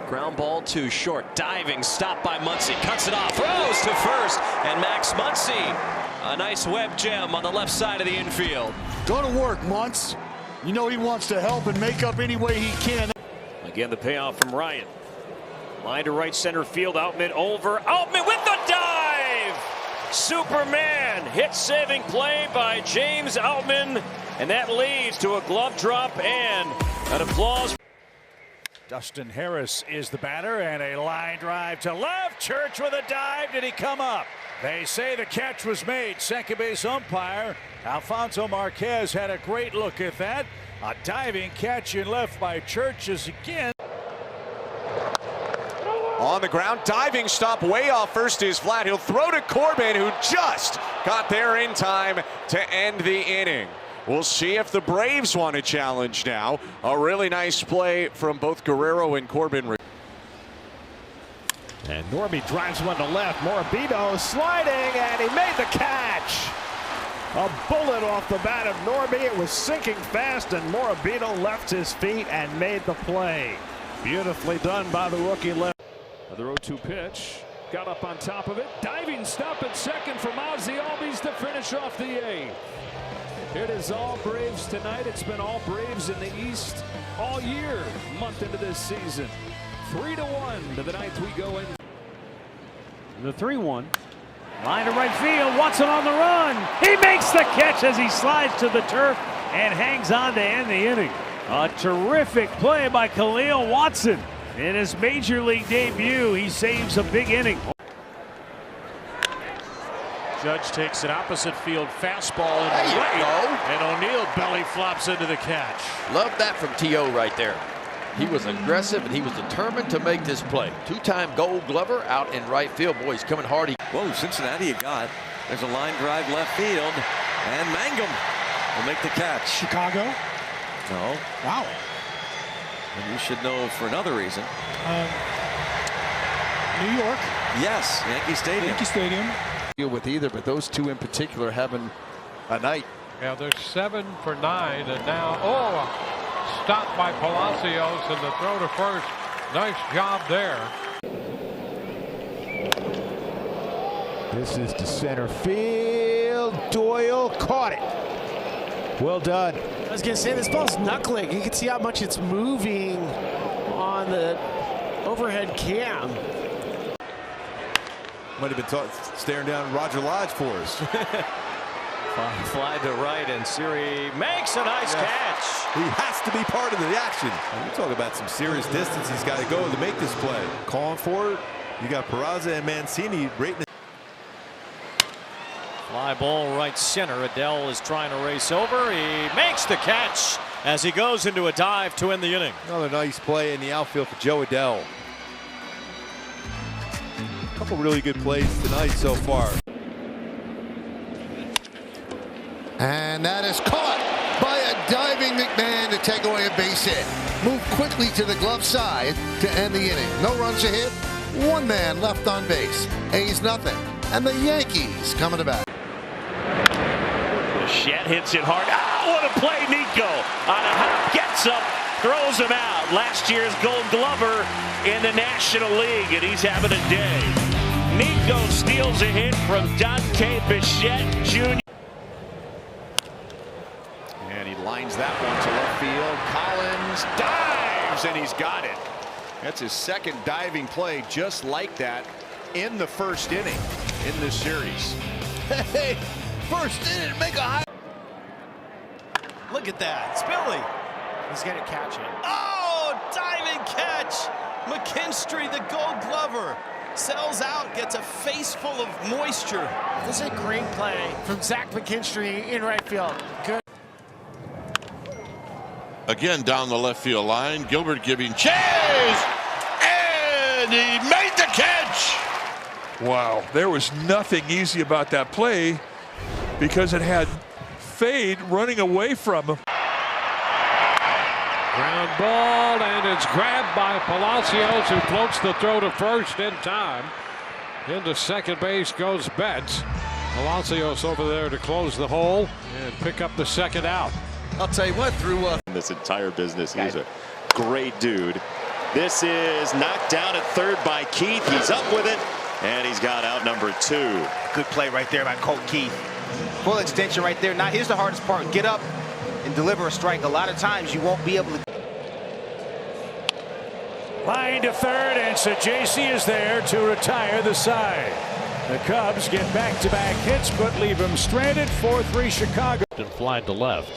Ground ball to short. Diving stop by Muncy. Cuts it off. Throws to first. And Max Muncy. A nice web gem on the left side of the infield. Go to work, Muntz. You know he wants to help and make up any way he can. Again, the payoff from Ryan. Line to right center field. Outman over. Outman with the dive! Superman! Hit-saving play by James Outman. And that leads to a glove drop and an applause. Dustin Harris is the batter, and a line drive to left. Church with a dive. Did he come up? They say the catch was made. Second base umpire Alfonso Marquez had a great look at that. A diving catch in left by Church is again. On the ground, diving stop way off first is flat. He'll throw to Corbin, who just got there in time to end the inning. We'll see if the Braves want to challenge now. A really nice play from both Guerrero and Corbin. And Norby drives one to left. Morabito sliding, and he made the catch. A bullet off the bat of Norby. It was sinking fast, and Morabito left his feet and made the play. Beautifully done by the rookie left. The 0-2 pitch. Got up on top of it. Diving stop at second from Ozzie Albies to finish off the eighth. It is all Braves tonight. It's been all Braves in the East all year, month into this season. 3-1 to the ninth we go in. The 3-1. Line to right field. Watson on the run. He makes the catch as he slides to the turf and hangs on to end the inning. A terrific play by Khalil Watson. In his major league debut, he saves a big inning. Judge takes an opposite field fastball in the right, and O'Neill belly flops into the catch. Love that from T.O. right there. He was aggressive and he was determined to make this play. Two-time Gold Glover out in right field. Boy, he's coming hard. Whoa, Cincinnati you got. There's a line drive left field. And Mangum will make the catch. Chicago? No. Wow. And you should know for another reason. New York? Yes, Yankee Stadium. Yankee Stadium. With either, but those two in particular having a night. Yeah, they're 7 for 9, and now stopped by Palacios, and the throw to first. Nice job there. This is to center field. Doyle caught it. Well done. I was going to say, this ball's knuckling. You can see how much it's moving on the overhead cam. Might have been staring down Roger Lodge for us. Fly to right, and Siri makes a nice catch. He has to be part of the action. You talk about some serious distance he's got to go to make this play. Calling for it. You got Peraza and Mancini rating. Fly ball right center. Adele is trying to race over. He makes the catch as he goes into a dive to end the inning. Another nice play in the outfield for Joe Adele. A couple really good plays tonight so far. And that is caught by a diving McMahon to take away a base hit. Move quickly to the glove side to end the inning. No runs a hit. One man left on base. A's nothing. And the Yankees coming to bat. Bichette hits it hard. What a play, Nico. On a hop, gets up, throws him out. Last year's Gold Glover in the National League, and he's having a day. Nico steals a hit from Dante Bichette Jr. And he lines that one to left field. Collins dives, and he's got it. That's his second diving play just like that in the first inning in this series. Hey, first inning, make a high. Look at that. It's Billy. He's going to catch it. Oh, diving catch. McKinstry, the Gold Glover. Sells out, gets a face full of moisture. This is a great play from Zach McKinstry in right field. Good. Again down the left field line. Gilbert giving chase, and he made the catch. Wow, there was nothing easy about that play because it had Fade running away from him. Ground ball, and it's grabbed by Palacios, who floats the throw to first in time. Into second base goes Betts. Palacios over there to close the hole and pick up the second out. I'll tell you what, through this entire business, he's a great dude. This is knocked down at third by Keith. He's up with it, and he's got out number 2. Good play right there by Colt Keith. Full extension right there. Now here's the hardest part. Get up and deliver a strike. A lot of times you won't be able to. Line to third, and Sajasi is there to retire the side. The Cubs get back-to-back hits, but leave him stranded. 4-3 Chicago. And flying to left.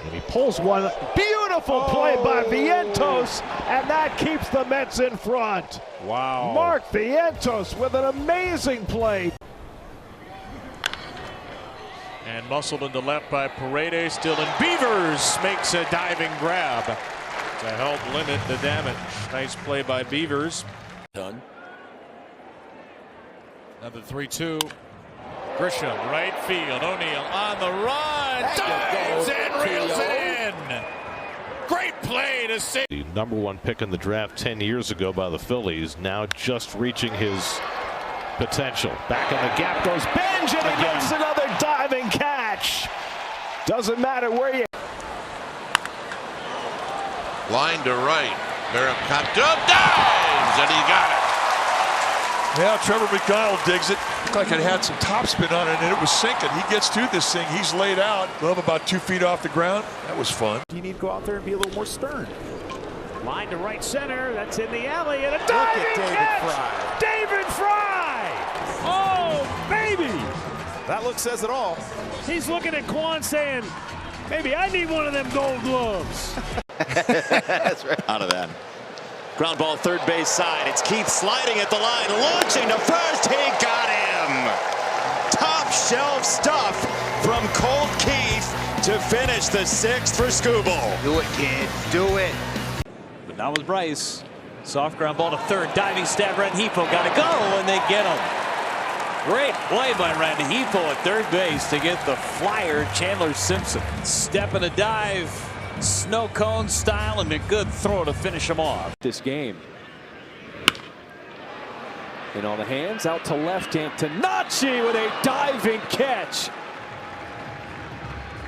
And he pulls one. Beautiful play by Vientos, and that keeps the Mets in front. Wow. Mark Vientos with an amazing play. And muscled into left by Paredes. Dylan Beavers makes a diving grab to help limit the damage. Nice play by Beavers. Done. Another 3-2. Grisham, right field. O'Neill on the run. Dives and reels it in. Great play to save. The #1 pick in the draft 10 years ago by the Phillies, now just reaching his potential. Back in the gap goes Benj, and he makes another diving catch. Doesn't matter where you. Line to right. Barham cocked up, dives, and he got it. Yeah, Trevor McDonald digs it. Looked like it had some topspin on it, and it was sinking. He gets to this thing. He's laid out. Glove about 2 feet off the ground. That was fun. You need to go out there and be a little more stern. Line to right center. That's in the alley, and a diving catch. David Fry. Oh, baby. That look says it all. He's looking at Quan saying, maybe I need one of them gold gloves. That's right. Out of that. Ground ball third base side. It's Keith sliding at the line, launching to first. He got him. Top shelf stuff from Colt Keith to finish the 6th for Skubal. Do it, kid. Do it. But now with Bryce. Soft ground ball to third. Diving stab. Rengifo got to go, and they get him. Great play by Rengifo at third base to get the flyer, Chandler Simpson. Step and a dive. Snow cone style, and a good throw to finish him off. This game. In on the hands, out to left, Antonacci with a diving catch.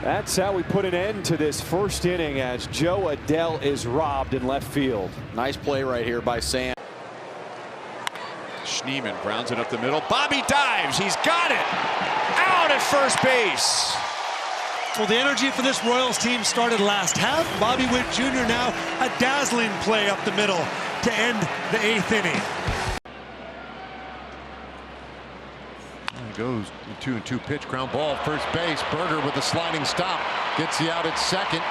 That's how we put an end to this first inning as Joe Adell is robbed in left field. Nice play right here by Sam. Schneemann grounds it up the middle. Bobby dives. He's got it. Out at first base. Well, the energy for this Royals team started last half. Bobby Witt Jr. now a dazzling play up the middle to end the 8th inning. There goes the 2-2 pitch, ground ball, first base. Berger with a sliding stop. Gets the out at second.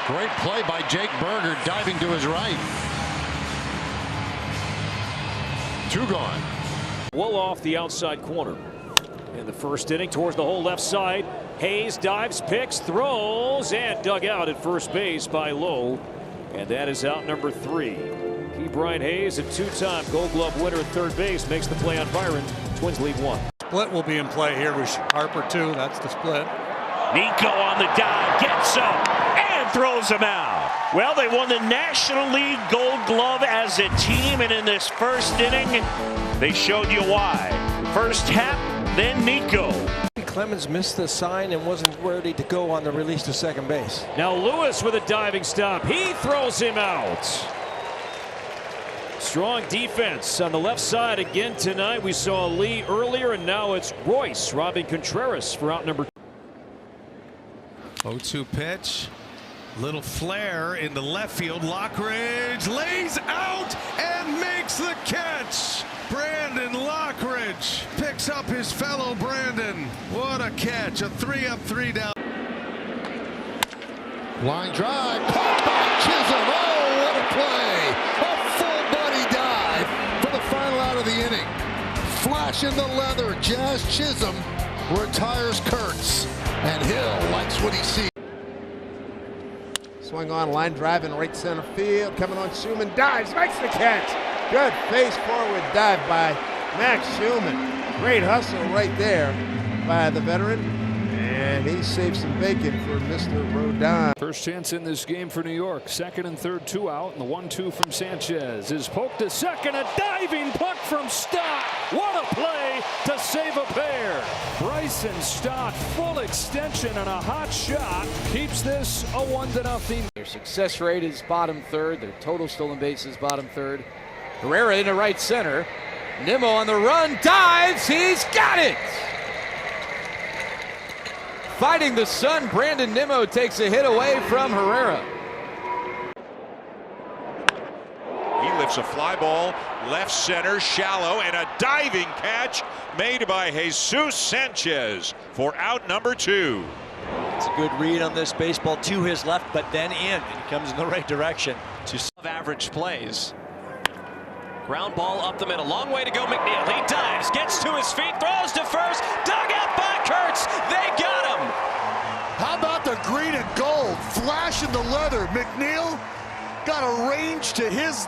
Great play by Jake Berger, diving to his right. 2 gone. Well off the outside corner. In the first inning towards the whole left side. Hayes dives, picks, throws, and dug out at first base by Lowe. And that is out number 3. Key Brian Hayes, a 2-time Gold Glove winner at third base, makes the play on Byron. Twins lead 1. Split will be in play here with Harper too. That's the split. Nico on the dive, gets him, and throws him out. Well, they won the National League Gold Glove as a team, and in this first inning, they showed you why. First Hap, then Nico. Clemens missed the sign and wasn't ready to go on the release to second base. Now Lewis with a diving stop. He throws him out. Strong defense on the left side again tonight. We saw Lee earlier, and now it's Royce robbing Contreras for out number 0-2 pitch. Little flare in the left field. Lockridge lays out and makes the catch. Brandon Lockridge picks up his fellow Brandon. What a catch. A 3-up, 3-down. Line drive. Caught by Chisholm. Oh, what a play. A full body dive for the final out of the inning. Flash in the leather. Jazz Chisholm retires Kurtz. And Hill likes what he sees. Swung on, line drive in right center field. Coming on, Schumann dives, makes the catch. Good face forward dive by Max Schumann. Great hustle right there by the veteran. And he saved some bacon for Mr. Rodon. First chance in this game for New York. Second and third, 2 out. And the 1-2 from Sanchez is poked to second. A diving puck from Stott. What a play to save a pair. Bryson Stott, full extension and a hot shot, keeps this a 1-0. Their success rate is bottom third. Their total stolen bases bottom third. Herrera into right center. Nimmo on the run, dives, he's got it! Fighting the sun, Brandon Nimmo takes a hit away from Herrera. He lifts a fly ball, left center, shallow, and a diving catch made by Jesus Sanchez for out number 2. It's a good read on this baseball to his left, but then in. And he comes in the right direction to average plays. Ground ball up the middle. Long way to go, McNeil. He dives, gets to his feet, throws to first. Dug out by Kurtz. They got him. How about the green and gold? Flashing the leather. McNeil got a range to his.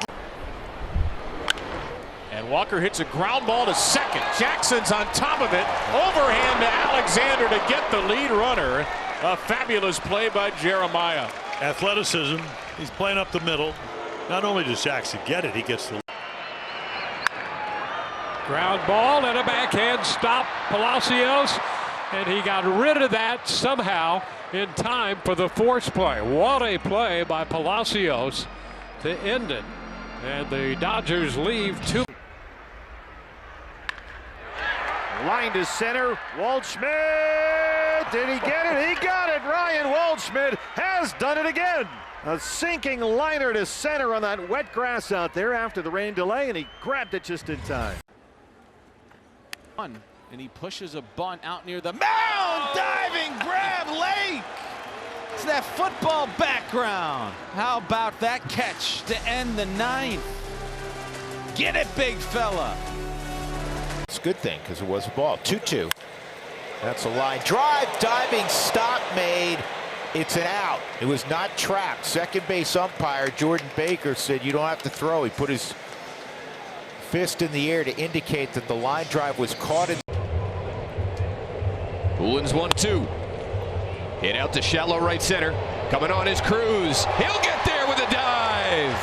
And Walker hits a ground ball to second. Jackson's on top of it. Overhand to Alexander to get the lead runner. A fabulous play by Jeremiah. Athleticism. He's playing up the middle. Not only does Jackson get it, he gets the. Ground ball and a backhand stop, Palacios, and he got rid of that somehow in time for the force play. What a play by Palacios to end it. And the Dodgers leave 2. Line to center, Waldschmidt, did he get it? He got it. Ryan Waldschmidt has done it again. A sinking liner to center on that wet grass out there after the rain delay, and he grabbed it just in time. And he pushes a bunt out near the mound. Diving grab late. It's that football background. How about that catch to end the 9th? Get it, big fella. It's a good thing because it was a ball. 2-2. That's a line drive. Diving stop made. It's an out. It was not tracked. Second base umpire Jordan Baker said you don't have to throw. He put his fist in the air to indicate that the line drive was caught in. Pullen's 1-2. Hit out to shallow right center. Coming on is Cruz. He'll get there with a dive.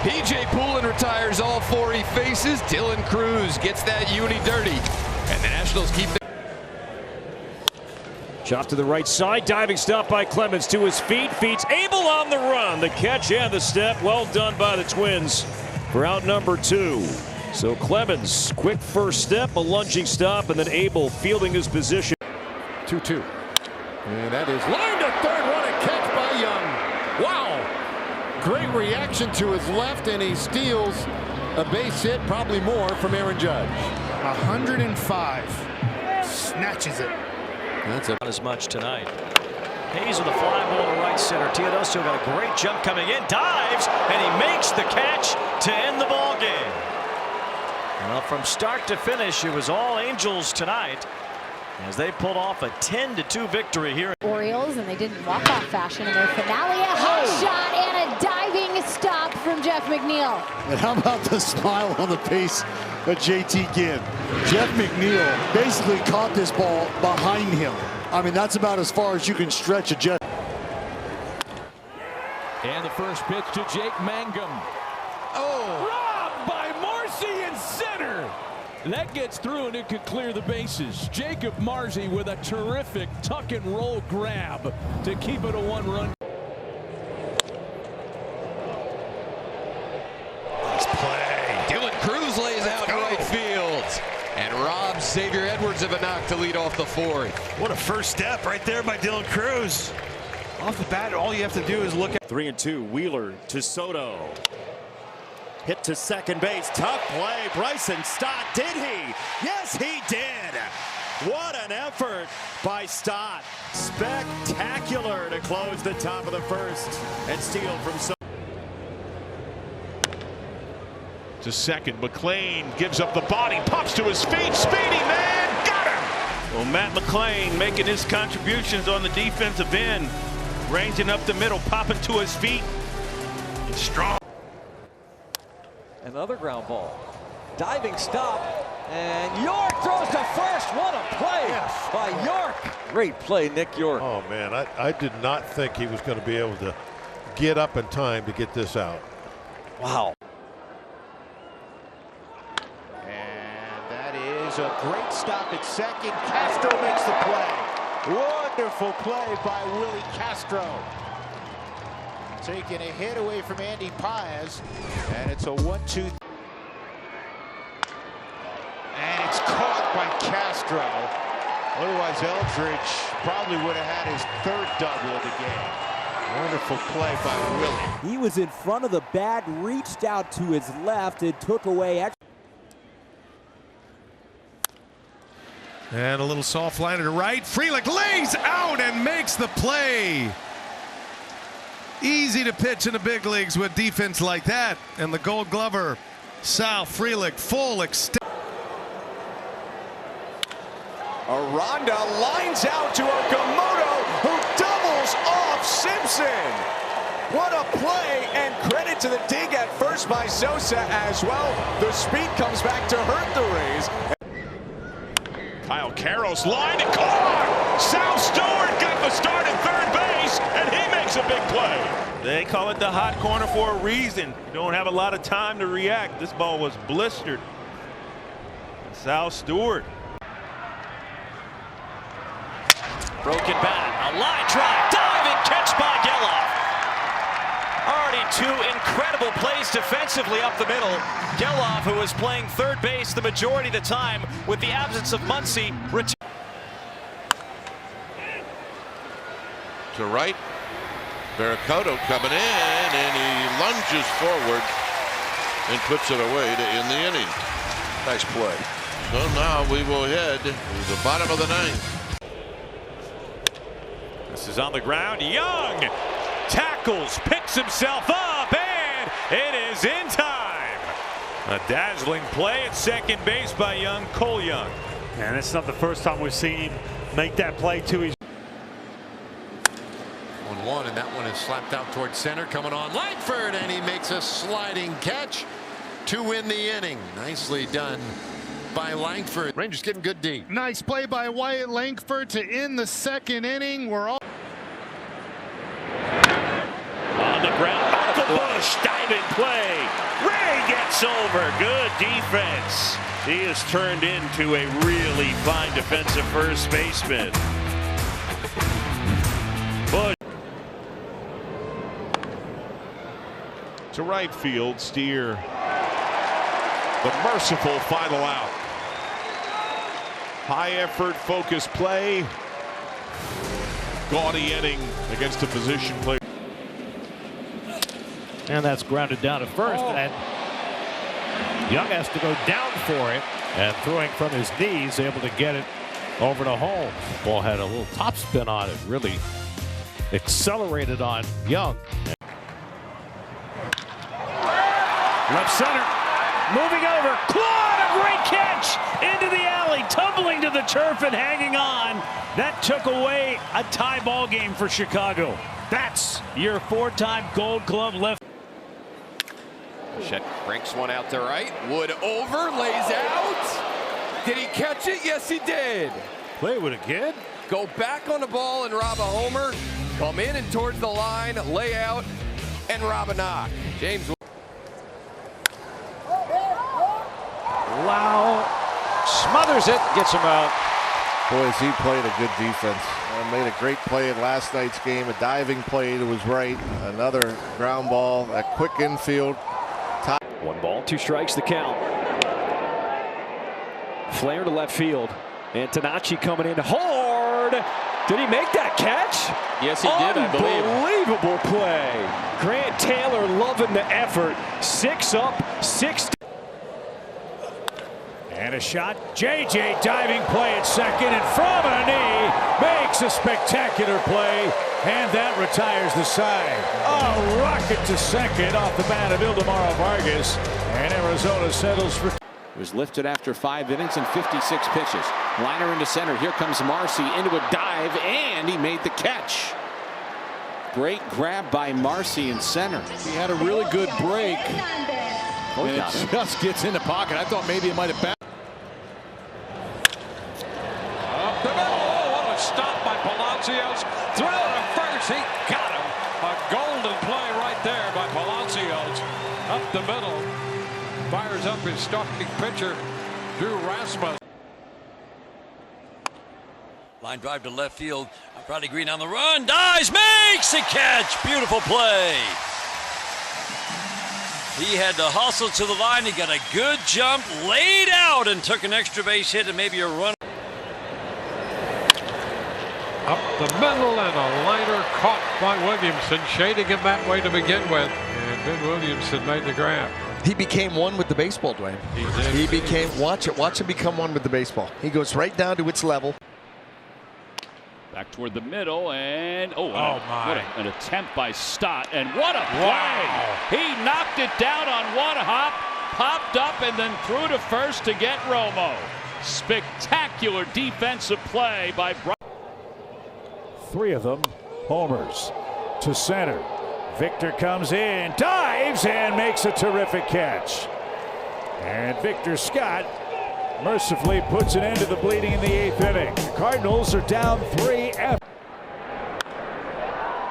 P.J. Pullen retires all 4 he faces. Dylan Cruz gets that uni dirty. And the Nationals keep it. Chop to the right side. Diving stop by Clemens to his feet. Feeds Abel on the run. The catch and the step. Well done by the Twins for out number 2. So Clemens, quick first step, a lunging stop, and then Abel fielding his position. 2-2. And that is line to third. What a catch by Young. Wow. Great reaction to his left, and he steals a base hit, probably more, from Aaron Judge. 105. Snatches it. That's Not as much tonight. Hayes with a fly ball to right center. Teodosio got a great jump coming in, dives, and he makes the catch to end the ball game. Well, from start to finish, it was all Angels tonight as they pulled off a 10-2 victory here. Orioles, and they didn't walk-off fashion in their finale. A hot shot and a diving stop from Jeff McNeil. And how about the smile on the face of JT Ginn? Jeff McNeil basically caught this ball behind him. I mean, that's about as far as you can stretch a Jeff. And the first pitch to Jake Mangum. Oh, robbed by Marcy in center. That gets through and it could clear the bases. Jacob Marcy with a terrific tuck and roll grab to keep it a 1-run. Nice play. Dylan Cruz lays out in right field. And robs Xavier Edwards of a knock to lead off the 4th. What a first step right there by Dylan Cruz. Off the bat, all you have to do is look at 3-2. Wheeler to Soto. Hit to second base. Tough play. Bryson Stott. Did he? Yes, he did. What an effort by Stott. Spectacular to close the top of the first and steal from Soto. To second, McLean gives up the body, pops to his feet, speedy man, got him! Well, Matt McLean making his contributions on the defensive end, ranging up the middle, popping to his feet, and strong. Another ground ball. Diving stop. And York throws to first. What a play by York. Great play, Nick York. Oh, man, I did not think he was going to be able to get up in time to get this out. Wow. And There's a great stop at second. Castro makes the play. Wonderful play by Willie Castro. Taking a hit away from Andy Paez. And it's a 1-2. And it's caught by Castro. Otherwise, Eldridge probably would have had his third double of the game. Wonderful play by Willie. He was in front of the bat, reached out to his left, and took away extra. And a little soft liner to right. Frelick lays out and makes the play. Easy to pitch in the big leagues with defense like that. And the Gold Glover, Sal Frelick, full extent. Aranda lines out to Okamoto, who doubles off Simpson. What a play, and credit to the dig at first by Sosa as well. The speed comes back to hurt the Rays. Kyle Carrow's line and caught! Sal Stewart got the start at third base, and he makes a big play. They call it the hot corner for a reason. You don't have a lot of time to react. This ball was blistered. Sal Stewart. Broken bat, a line drive, diving catch by Geloff. Already two incredible plays defensively up the middle. Geloff, who was playing third base the majority of the time with the absence of Muncy. To right, Barracoto coming in, and he lunges forward and puts it away to end the inning. Nice play. So now we will head to the bottom of the ninth. This is on the ground. Young tackles, picks himself up, and it is in time. A dazzling play at second base by Young, Cole Young. And it's not the first time we've seen him make that play too. 1-1, and that one is slapped out towards center. Coming on Langford, and he makes a sliding catch to win the inning. Nicely done by Langford. Rangers getting good D. Nice play by Wyatt Langford to end the second inning. We're all On the ground, Michael Bush, diving play. Ray gets over, good defense. He has turned into a really fine defensive first baseman. Bush. To right field, Steer. The merciful final out. High effort, focused play. Gaudy inning against a position player. And that's grounded down to first. And Young has to go down for it. And throwing from his knees, able to get it over to home. Ball had a little top spin on it. Really accelerated on Young. Left center. Moving over. Claude, a great catch into the alley. Tumbling to the turf and hanging on. That took away a tie ball game for Chicago. That's your four-time Gold Glove left. Bichette cranks one out to right. Wood over, lays out. Did he catch it? Yes, he did. Play with a kid. Go back on the ball and rob a homer. Come in and towards the line, lay out, and rob a knock. James. Lau smothers it, gets him out. Boy, has he played a good defense. Made a great play in last night's game. A diving play that was right. Another ground ball, a quick infield. One ball, two strikes, the count. Flare to left field. Antonacci coming in hard. Did he make that catch? Yes, he did, I believe. Unbelievable play. Grant Taylor loving the effort. 6 up, 6 And a shot. JJ diving play at second, and from a knee makes a spectacular play, and that retires the side. A rocket to second off the bat of Ildemaro Vargas, and Arizona settles for. Was lifted after 5 innings and 56 pitches. Liner into center. Here comes Marcy into a dive, and he made the catch. Great grab by Marcy in center. He had a really good break. And it just gets in the pocket. I thought maybe it might have bounced. Up the middle. Oh, what a stop by Palacios. Throw to first. He got him. A golden play right there by Palacios. Up the middle. Fires up his starting pitcher, Drew Rasmus. Line drive to left field. Bradley Green on the run. Dives, makes the catch. Beautiful play. He had to hustle to the line. He got a good jump, laid out, and took an extra base hit and maybe a run. Up the middle and a liner caught by Williamson, shading him that way to begin with. And Ben Williamson made the grab. He became one with the baseball, Dwayne. He did. He became, watch him become one with the baseball. He goes right down to its level. Back toward the middle, and my. What an attempt by Stott, and what a play! He knocked it down on one hop, popped up, and then threw to first to get Romo. Spectacular defensive play by Brian. 3 of them homers to center. Victor comes in, dives, and makes a terrific catch. And Victor Scott mercifully puts an end to the bleeding in the 8th inning. The Cardinals are down 3 after.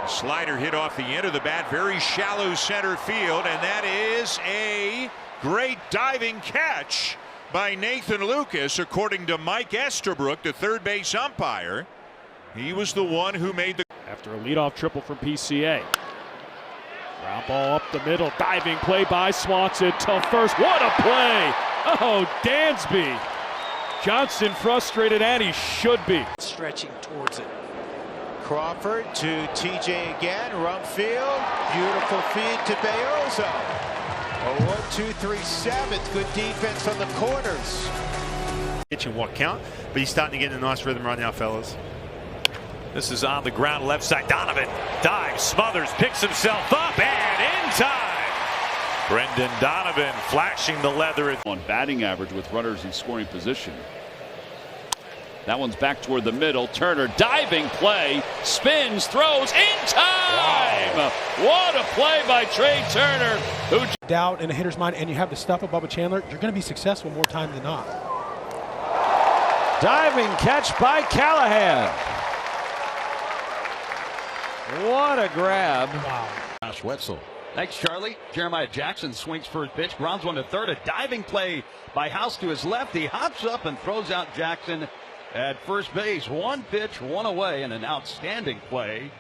Slider hit off the end of the bat, very shallow center field, and that is a great diving catch by Nathan Lucas, according to Mike Estabrook, the third base umpire. He was the one who made the. After a leadoff triple from PCA. Ground ball up the middle, diving play by Swanson to first. What a play! Oh, Dansby. Johnson frustrated, and he should be. Stretching towards it. Crawford to TJ again, run field, beautiful feed to Beozo. A 1-2-3 7th, good defense on the corners. Pitch and walk count, but he's starting to get in a nice rhythm right now, fellas. This is on the ground, left side. Donovan dives, smothers, picks himself up, and in time. Brendan Donovan flashing the leather. On batting average with runners in scoring position. That one's back toward the middle. Turner diving play, spins, throws in time. Wow. What a play by Trey Turner. Who doubt in a hitter's mind, and you have the stuff of Bubba Chandler, you're going to be successful more time than not. Diving catch by Callahan. What a grab. Wow. Josh Wetzel. Thanks, Charlie. Jeremiah Jackson swings for his pitch. Grounds one to third. A diving play by House to his left. He hops up and throws out Jackson at first base. One pitch, one away, and an outstanding play.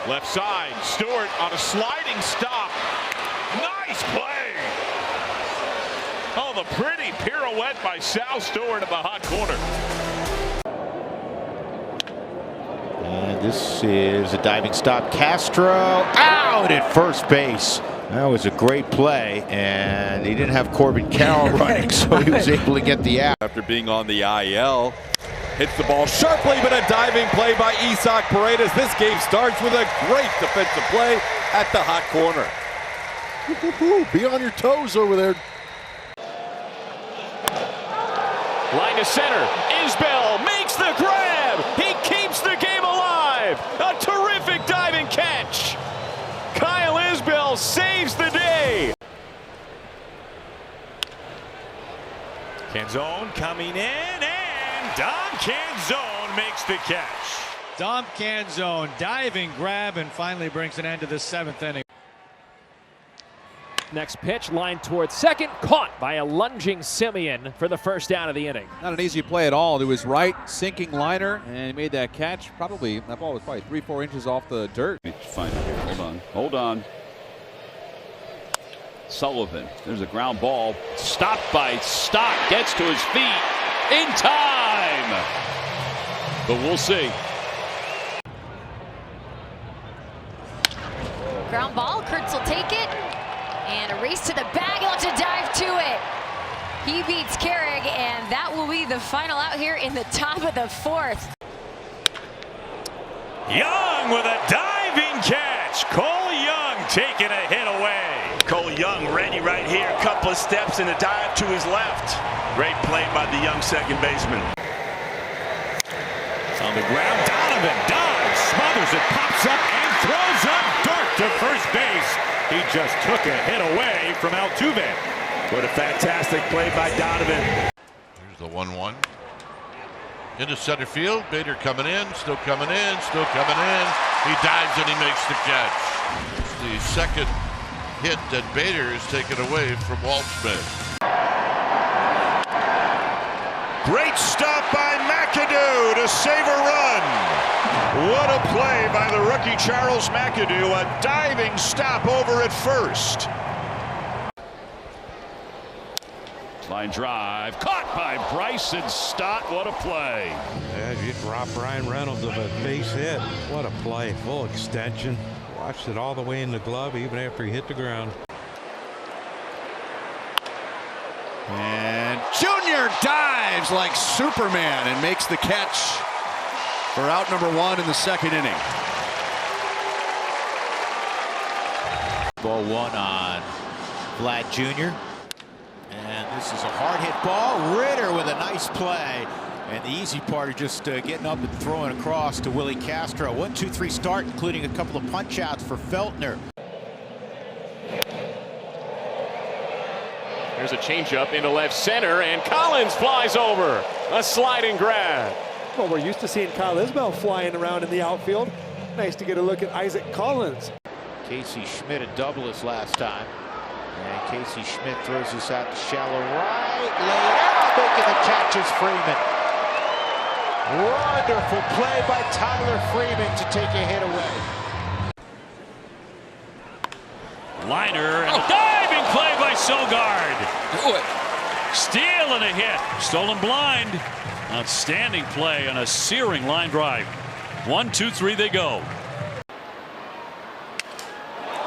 Left side, Stewart on a sliding stop. Nice play. Oh, the pretty pirouette by Sal Stewart in the hot corner. And this is a diving stop. Castro out at first base. That was a great play, and he didn't have Corbin Carroll running, so he was able to get the out. After being on the IL, hits the ball sharply, but a diving play by Isaac Paredes. This game starts with a great defensive play at the hot corner. Be on your toes over there. Line to center. Isbell makes the grab. He keeps the game alive. A terrific diving catch. Kyle Isbell saves the day. Canzone coming in, and Dom Canzone makes the catch. Dom Canzone diving grab and finally brings an end to the 7th inning. Next pitch, line towards second, caught by a lunging Simeon for the first down of the inning. Not an easy play at all. To his right, sinking liner, and he made that catch. Probably, that ball was probably 3-4 inches off the dirt. Fine. Hold on. Sullivan, there's a ground ball. Stopped by Stock, gets to his feet in time. But we'll see. Ground ball, Kurtz will take it. And a race to the bag, he'll have to dive to it. He beats Carrig, and that will be the final out here in the top of the 4th. Young with a diving catch. Cole Young taking a hit away. Cole Young ready right here. Couple of steps and a dive to his left. Great play by the young second baseman. On the ground, Donovan dives, smothers it, pops up, and throws up dirt to first base. He just took a hit away from Altuve. What a fantastic play by Donovan. Here's the 1-1. Into center field. Bader coming in, still coming in, still coming in. He dives and he makes the catch. It's the second hit that Bader has taken away from Walt Smith. Great stop by Mac play by the rookie Charles McAdoo, a diving stop over at first. Line drive, caught by Bryson Stott. What a play. Yeah, you drop Ryan Reynolds of a base hit. What a play, full extension. Watched it all the way in the glove even after he hit the ground. And Junior dives like Superman and makes the catch for out number 1 in the second inning. Ball 1 on Vlad Jr. And this is a hard hit ball. Ritter with a nice play. And the easy part is just getting up and throwing across to Willie Castro. 1-2-3 start, including a couple of punch outs for Feltner. There's a changeup into left center, and Collins flies over. A sliding grab. Well, we're used to seeing Kyle Isbell flying around in the outfield. Nice to get a look at Isaac Collins. Casey Schmidt a double his last time. And Casey Schmidt throws this out to shallow right. Laid out, making the catch is Freeman. Wonderful play by Tyler Freeman to take a hit away. Liner and a diving play by Sogard. Do it. Steal and a hit. Stolen blind. Outstanding play on a searing line drive. 1, 2, 3 they go.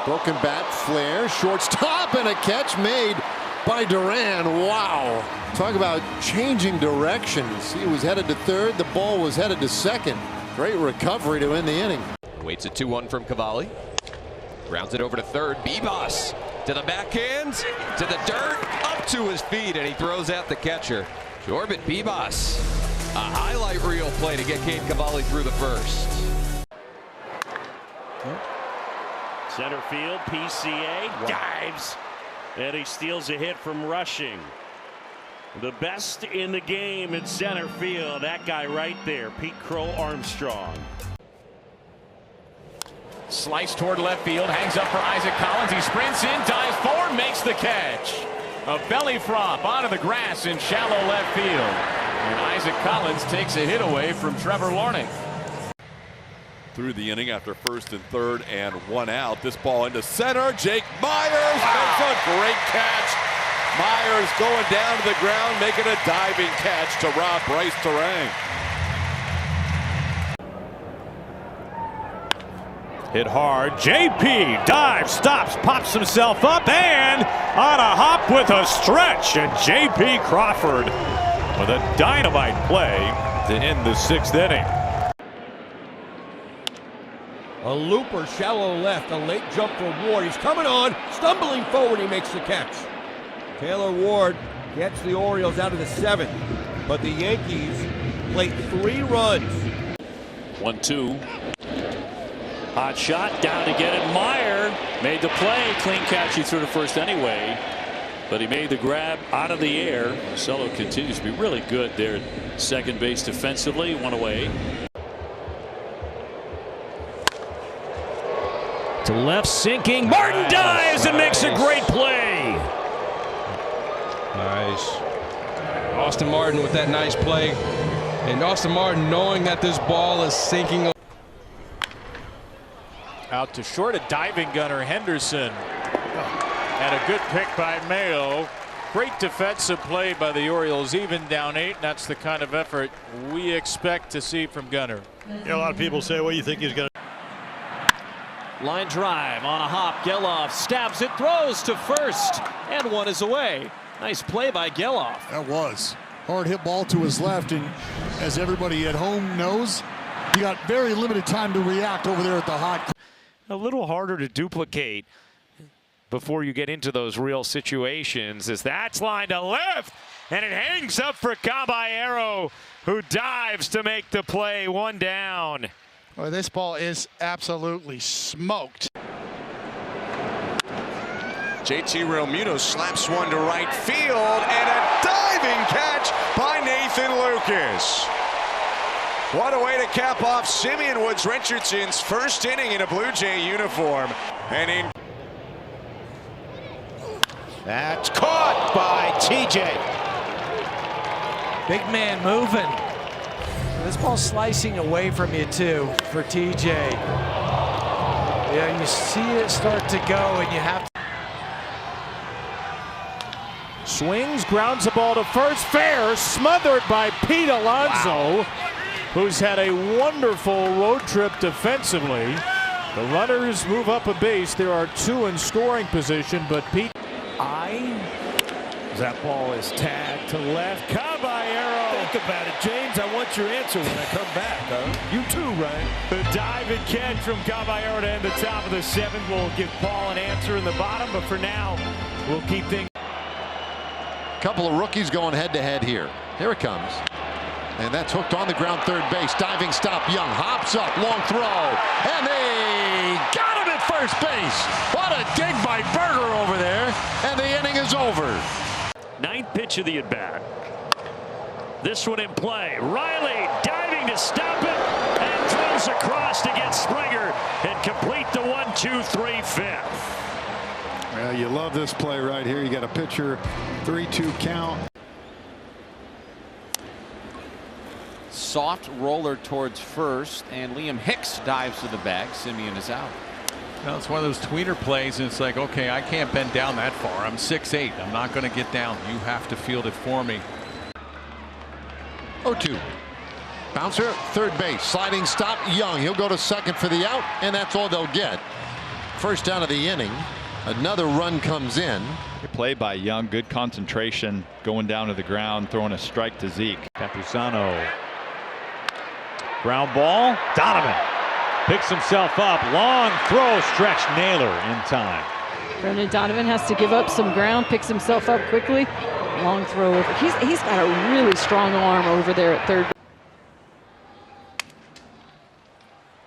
Broken bat, flare, shortstop, and a catch made by Duran. Wow. Talk about changing directions. He was headed to third. The ball was headed to second. Great recovery to end the inning. Waits a 2-1 from Cavalli. Grounds it over to third. Bebas to the backhand, to the dirt, up to his feet, and he throws out the catcher. Corbin Bebas. A highlight reel play to get Kane Cavalli through the first. Center field, PCA dives, and he steals a hit from Rushing. The best in the game in center field, that guy right there, Pete Crow Armstrong. Slice toward left field, hangs up for Isaac Collins. He sprints in, dives forward, makes the catch. A belly flop onto the grass in shallow left field. And Isaac Collins takes a hit away from Trevor Larnach. Through the inning after first and third and 1 out. This ball into center. Jake Myers makes a great catch. Myers going down to the ground, making a diving catch to rob Bryce Terang. Hit hard. JP dives, stops, pops himself up, and on a hop with a stretch. And JP Crawford with a dynamite play to end the 6th inning. A looper, shallow left, a late jump for Ward. He's coming on, stumbling forward, he makes the catch. Taylor Ward gets the Orioles out of the 7th, but the Yankees play 3 runs. 1-2. Hot shot, down to get it. Meyer made the play. Clean catch, he threw to first anyway, but he made the grab out of the air. Marcelo continues to be really good there at second base defensively. 1 away. To left, sinking. Martin dives and makes a great play. Nice. Austin Martin with that nice play. And Austin Martin knowing that this ball is sinking. Out to short, a diving gunner, Henderson. And a good pick by Mayo. Great defensive play by the Orioles, even down 8. That's the kind of effort we expect to see from Gunner. Yeah, a lot of people say, well, you think he's going to. Line drive on a hop. Geloff stabs it, throws to first, and 1 is away. Nice play by Geloff. That was hard hit ball to his left, and as everybody at home knows, you got very limited time to react over there at the hot. A little harder to duplicate before you get into those real situations, as that's line to left, and it hangs up for Caballero, who dives to make the play. 1 down. Well, this ball is absolutely smoked. JT Realmuto slaps one to right field, and a diving catch by Nathan Lucas. What a way to cap off Simeon Woods Richardson's first inning in a Blue Jay uniform. And in That's caught by TJ. Big man moving. This ball's slicing away from you too for TJ. Yeah, you see it start to go and you have to. Swings, grounds the ball to first, fair, smothered by Pete Alonso, who's had a wonderful road trip defensively. The runners move up a base. There are 2 in scoring position, but Pete. That ball is tagged to left. Caballero. Think about it, James. I want your answer when I come back. You too, Ryan. The dive and catch from Caballero to end the top of the 7th. We'll give Paul an answer in the bottom, but for now, we'll keep things. Couple of rookies going head-to-head here. Here it comes. And that's hooked on the ground, third base. Diving stop. Young hops up. Long throw. And they got him at first base. What a dig by Berger over there. And the inning is over. 9th pitch of the at-bat. This one in play. Riley diving to stop it and throws across to get Springer and complete the 1-2-3 fifth. Well, you love this play right here. You got a pitcher, 3-2 count. Soft roller towards first, and Liam Hicks dives to the bag. Simeon is out. Well, it's one of those tweener plays, and it's like, okay, I can't bend down that far. I'm 6'8". I'm not going to get down. You have to field it for me. 0-2. Bouncer, third base. Sliding stop. Young. He'll go to second for the out, and that's all they'll get. First down of the inning. Another run comes in. Good play by Young. Good concentration. Going down to the ground. Throwing a strike to Zeke. Campusano. Ground ball. Donovan picks himself up. Long throw. Stretch Naylor in time. Brendan Donovan has to give up some ground. Picks himself up quickly. Long throw over. He's got a really strong arm over there at third.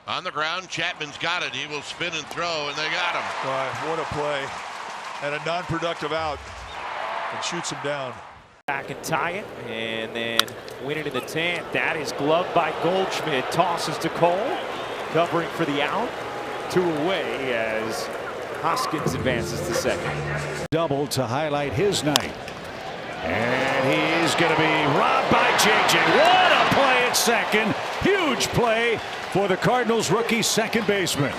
On the ground, Chapman's got it. He will spin and throw, and they got him. What a play. And a non-productive out. And shoots him down. Back and tie it, and then win it in the 10th. That is gloved by Goldschmidt. Tosses to Cole, covering for the out. 2 away as Hoskins advances to second. Double to highlight his night. And he's going to be robbed by JJ. What a play at second. Huge play for the Cardinals rookie second baseman.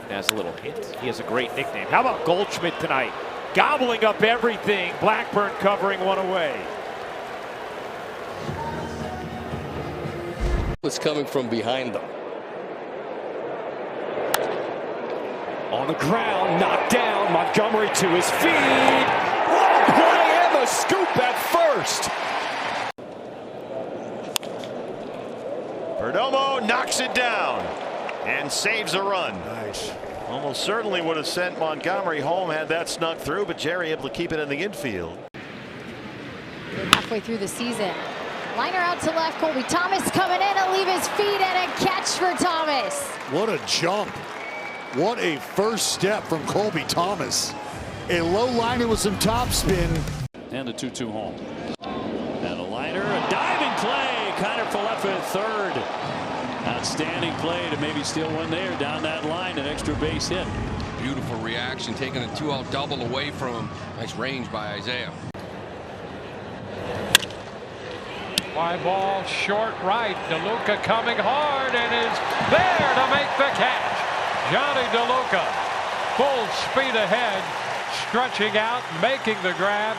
That's a little hint. He has a great nickname. How about Goldschmidt tonight? Gobbling up everything. Blackburn covering one away. It's coming from behind them. On the ground, knocked down. Montgomery to his feet. What a play and the scoop at first. Perdomo knocks it down and saves a run. Nice. Almost certainly would have sent Montgomery home had that snuck through, but Jerry able to keep it in the infield. We're halfway through the season. Liner out to left. Colby Thomas coming in to leave his feet and a catch for Thomas. What a jump. What a first step from Colby Thomas. A low liner with some top spin. And the 2-2 home. And a liner, a diving play. Kiner for left at third. Outstanding play to maybe steal one there down that line, an extra base hit. Beautiful reaction, taking a 2-out double away from him. Nice range by Isaiah. Fly ball short right. DeLuca coming hard and is there to make the catch. Johnny DeLuca, full speed ahead, stretching out, making the grab.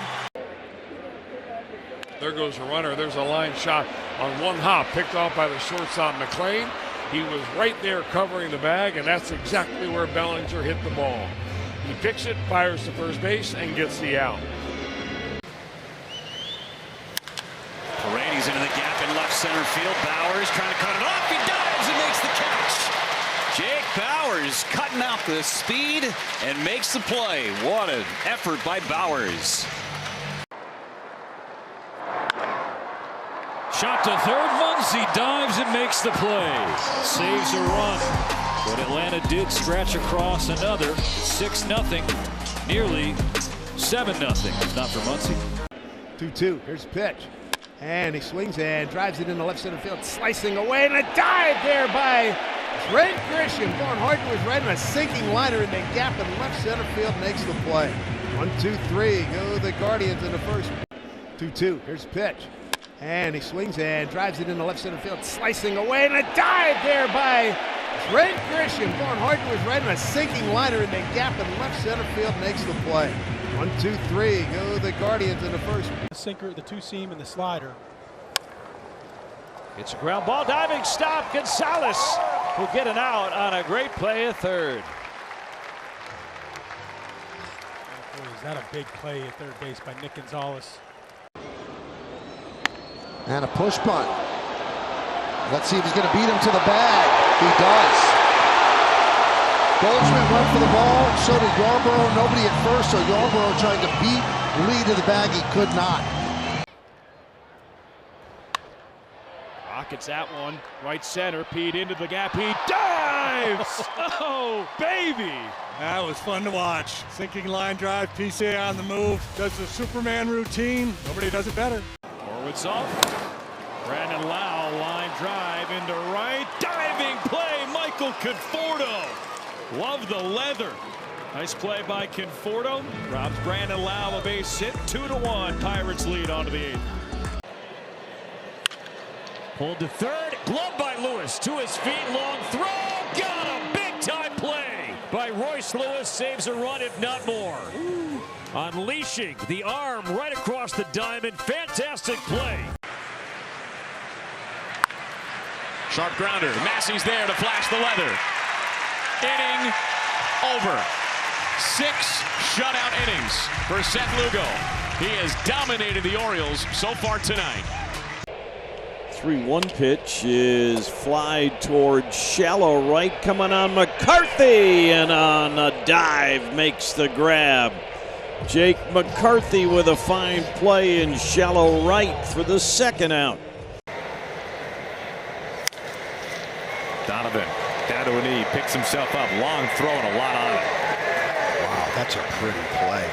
There goes a runner. There's a line shot on one hop, picked off by the shortstop McLean. He was right there covering the bag, and that's exactly where Bellinger hit the ball. He picks it, fires to first base, and gets the out. Paredes into the gap in left center field. Bowers trying to cut it off. He dives and makes the catch. Jake Bowers cutting out the speed and makes the play. What an effort by Bowers. Shot to third. Muncy dives and makes the play. Saves a run. But Atlanta did stretch across another. 6-0. Nearly 7-0. Not for Muncy. 2-2. Here's a pitch. And he swings and drives it into left center field. Slicing away. And a dive there by Trent Grisham. Going hard to his right. And a sinking liner in the gap in left center field makes the play. 1-2-3. Go the Guardians in the first. 2-2. Here's a pitch. And he swings and drives it into left center field, slicing away, and a dive there by Trent Grisham, going hard to his right, and a sinking liner in the gap in left center field makes the play. 1, 2, 3, go the Guardians in the first. The sinker, the two-seam, and the slider. It's a ground ball, diving stop. Gonzalez will get an out on a great play at third. Boy, is that a big play at third base by Nick Gonzalez. And a push bunt. Let's see if he's going to beat him to the bag. He does. Goldschmidt went for the ball. So did Yarborough. Nobody at first, so Yarborough trying to beat Lee to the bag. He could not. Rockets that one. Right center. Pete into the gap. He dives. Oh, baby. That was fun to watch. Sinking line drive. PCA on the move. Does the Superman routine. Nobody does it better. Forwards off. Brandon Lau, line drive into right. Diving play, Michael Conforto. Love the leather. Nice play by Conforto. Robs Brandon Lau a base hit. 2-1. Pirates lead onto the 8th. Pulled to third. Glove by Lewis. To his feet. Long throw. Got a big time play by Royce Lewis. Saves a run, if not more. Unleashing the arm right across the diamond. Fantastic play. Sharp grounder. Massey's there to flash the leather. Inning over. 6 shutout innings for Seth Lugo. He has dominated the Orioles so far tonight. 3-1 pitch is fly toward shallow right, coming on McCarthy, and on a dive makes the grab. Jake McCarthy with a fine play in shallow right for the second out. Donovan down to a knee, picks himself up, long throw and a lot on it. Wow, that's a pretty play.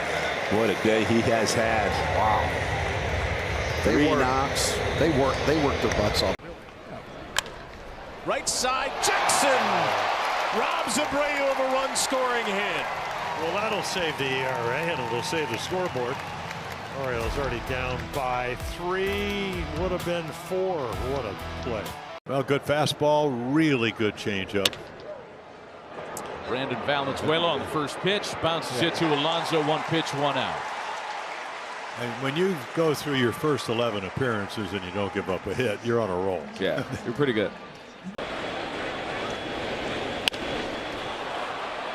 What a day he has had. Wow. 3 knocks. They work their butts off. Right side, Jackson robs Abreu of a run-scoring hit. Well, that'll save the ERA and it'll save the scoreboard. Orioles already down by 3. Would have been 4. What a play. Well, good fastball, really good changeup. Brandon Valenzuela on the first pitch, bounces it to Alonso. 1 pitch, 1 out. And when you go through your first 11 appearances and you don't give up a hit, you're on a roll. Yeah, you're pretty good.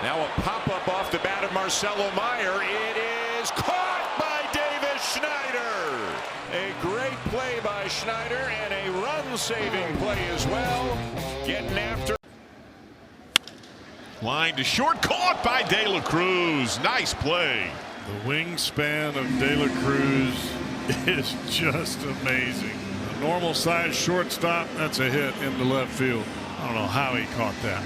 Now a pop-up off the bat of Marcelo Meyer. It is caught by Davis Schneider. A great play by Schneider and a run-saving play as well. Getting after. Line to short, caught by De La Cruz. Nice play. The wingspan of De La Cruz is just amazing. A normal size shortstop, that's a hit into left field. I don't know how he caught that.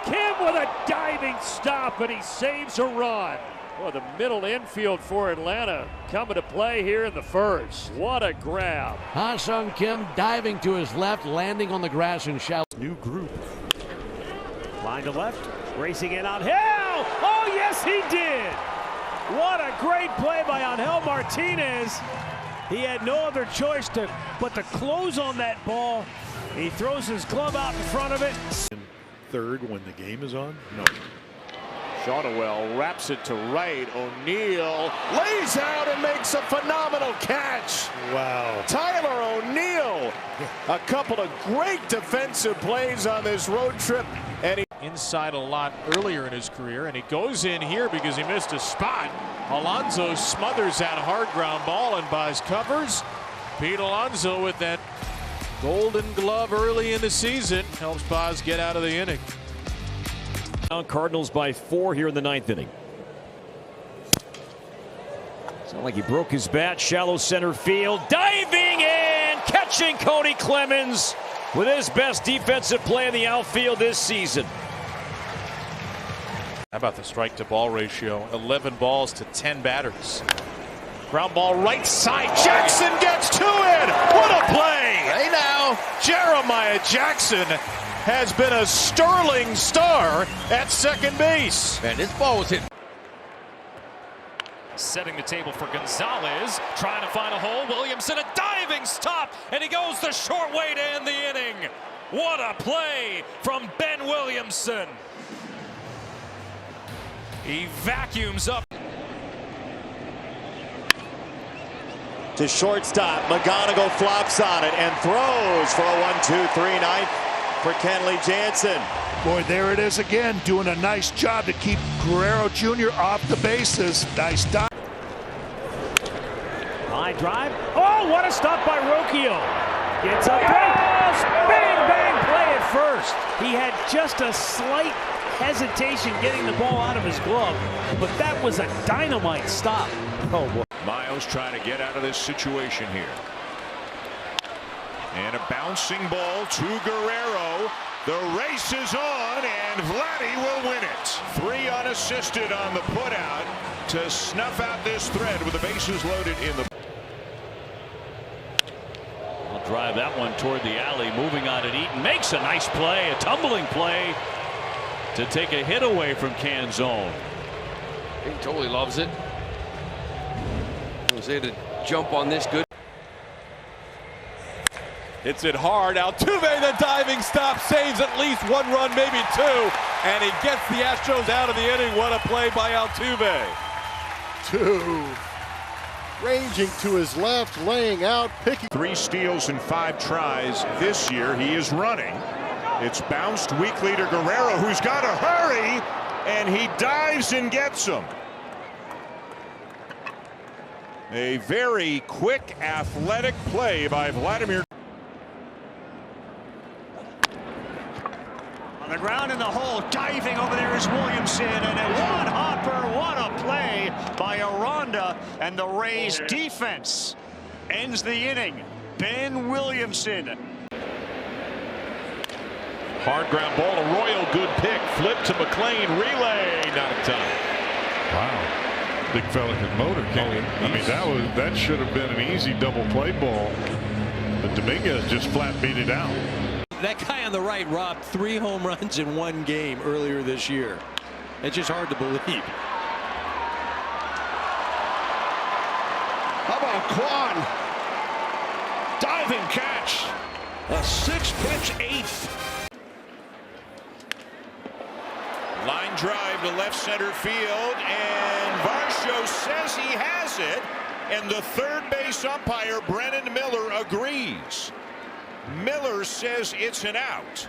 Kim with a diving stop, and he saves a run. Well, the middle infield for Atlanta coming to play here in the first. What a grab. Ha-Sung Kim diving to his left, landing on the grass in shallow. New group. Line to left, racing in on Hill. Oh, yes, he did. What a great play by Angel Martinez. He had no other choice but to close on that ball. He throws his glove out in front of it. Third when the game is on? No. Shotwell wraps it to right. O'Neill lays out and makes a phenomenal catch. Wow. Tyler O'Neill. A couple of great defensive plays on this road trip. And he inside a lot earlier in his career, and he goes in here because he missed a spot. Alonso smothers that hard ground ball and buys covers. Pete Alonso with that golden glove early in the season helps Boz get out of the inning. Cardinals by 4 here in the 9th inning. Sound like he broke his bat. Shallow center field. Diving in, catching Cody Clemens with his best defensive play in the outfield this season. How about the strike to ball ratio? 11 balls to 10 batters. Ground ball right side. Jackson gets to it. What a play. Hey now. Jeremiah Jackson has been a sterling star at second base. And this ball was hit. Setting the table for Gonzalez, trying to find a hole. Williamson, a diving stop, and he goes the short way to end the inning. What a play from Ben Williamson. He vacuums up. To shortstop, McGonigal flops on it and throws for a 1-2-3 ninth for Kenley Jansen. Boy, there it is again, doing a nice job to keep Guerrero Jr. off the bases. Nice dive. High drive. Oh, what a stop by Rocchio. Gets up close. Bang, bang play at first. He had just a slight hesitation getting the ball out of his glove, but that was a dynamite stop. Oh, boy. Miles trying to get out of this situation here. And a bouncing ball to Guerrero. The race is on, and Vladdy will win it. 3 unassisted on the putout to snuff out this thread with the bases loaded in the. I'll drive that one toward the alley. Moving on it, Eaton makes a nice play, a tumbling play to take a hit away from Canzone. He totally loves it. Jose to jump on this good. Hits it hard. Altuve, the diving stop, saves at least 1 run, maybe 2, and he gets the Astros out of the inning. What a play by Altuve. 2. Ranging to his left, laying out, picking. 3 steals and 5 tries this year. He is running. It's bounced weakly to Guerrero, who's got to hurry, and he dives and gets him. A very quick, athletic play by Vladimir. On the ground in the hole, diving over there is Williamson, and a one-hopper. What a play by Aranda, and the Rays defense ends the inning. Ben Williamson. Hard ground ball, Arroyo, good pick. Flip to McLean, relay, not in time. Wow. Big fella can motor, can't he? I mean, that should have been an easy double play ball, but Dominguez just flat beat it out. That guy on the right robbed 3 home runs in 1 game earlier this year. It's just hard to believe. How about Kwan? Diving catch. A 6-pitch 8th. Line drive to left center field, and Varsho says he has it, and the third base umpire, Brennan Miller, agrees. Miller says it's an out,